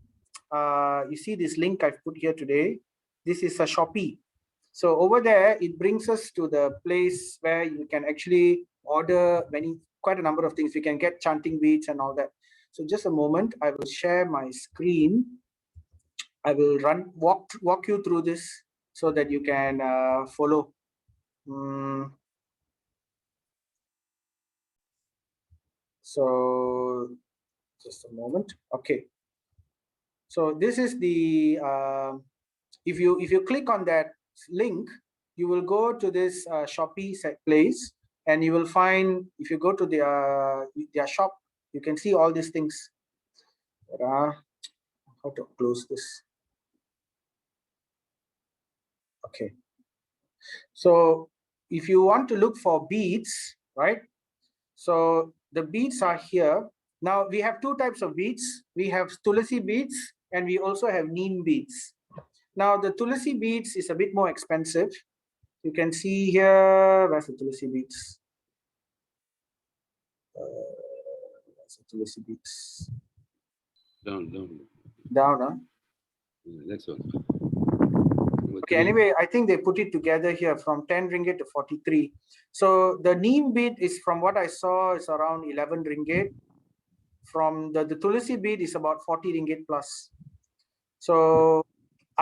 you see this link I've put here today. This is a Shopee. So over there, it brings us to the place where you can actually order quite a number of things. You can get chanting beads and all that. So just a moment, I will share my screen. I will walk you through this so that you can follow. So just a moment. Okay. So this is the if you click on that link, you will go to this Shopee place, and you will find, if you go to their shop, you can see all these things. How to close this? Okay. So if you want to look for beads, right? So the beads are here. Now we have 2 types of beads. We have Tulasi beads and we also have neem beads. Now the Tulasi beads is a bit more expensive. You can see here, where's the Tulasi beads? Where's the Tulasi beads? Down. Down, huh? Yeah, that's all. Okay, anyway, I think they put it together here from 10 ringgit to 43. So the neem bead is, from what I saw, is around 11 ringgit. From the Tulasi bead is about 40 ringgit plus. So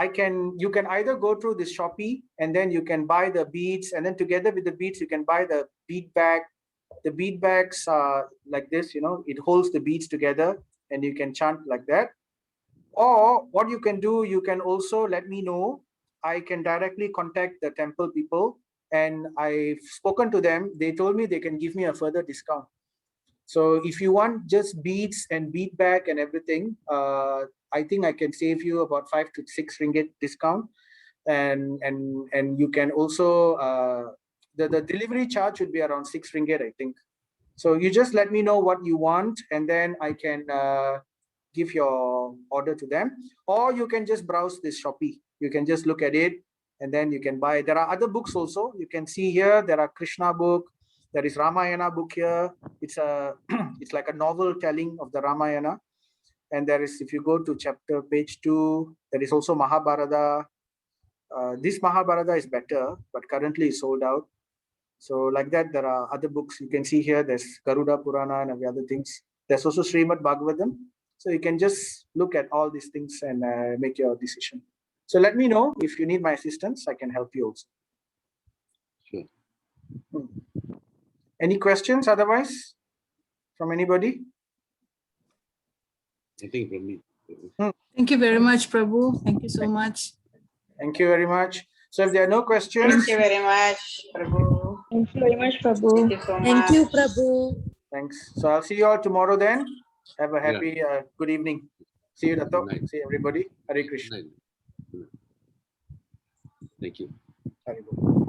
you can either go through this Shopee and then you can buy the beads, and then together with the beads you can buy the bead bag. The bead bags are like this, it holds the beads together and you can chant like that. Or what you can do, you can also let me know. I can directly contact the temple people, and I've spoken to them. They told me they can give me a further discount. So if you want just beads and bead bag and everything, I think I can save you about 5 to 6 ringgit discount. And you can also the delivery charge would be around 6 ringgit, I think. So you just let me know what you want, and then I can give your order to them. Or you can just browse this Shopee. You can just look at it, and then you can buy. There are other books also. You can see here there are Krishna book. There is Ramayana book here. It's a it's like a novel telling of the Ramayana. And there is, if you go to chapter page 2, there is also Mahabharata. This Mahabharata is better, but currently it's sold out. So like that, there are other books you can see here. There's Garuda Purana and every other things. There's also Srimad Bhagavatam. So you can just look at all these things and make your decision. So let me know if you need my assistance. I can help you also. Sure. Any questions otherwise from anybody? Nothing from me. Thank you very much, Prabhu. Thank you so much. Thank you very much. So if there are no questions. Thank you very much, Prabhu. Thank you very much, Prabhu. Thank you so much. Thank you, Prabhu. Thanks. So I'll see you all tomorrow then. Have a happy good evening. See you, Dato. Good night. See everybody. Hare Krishna. Good night. Thank you. Hare Krishna.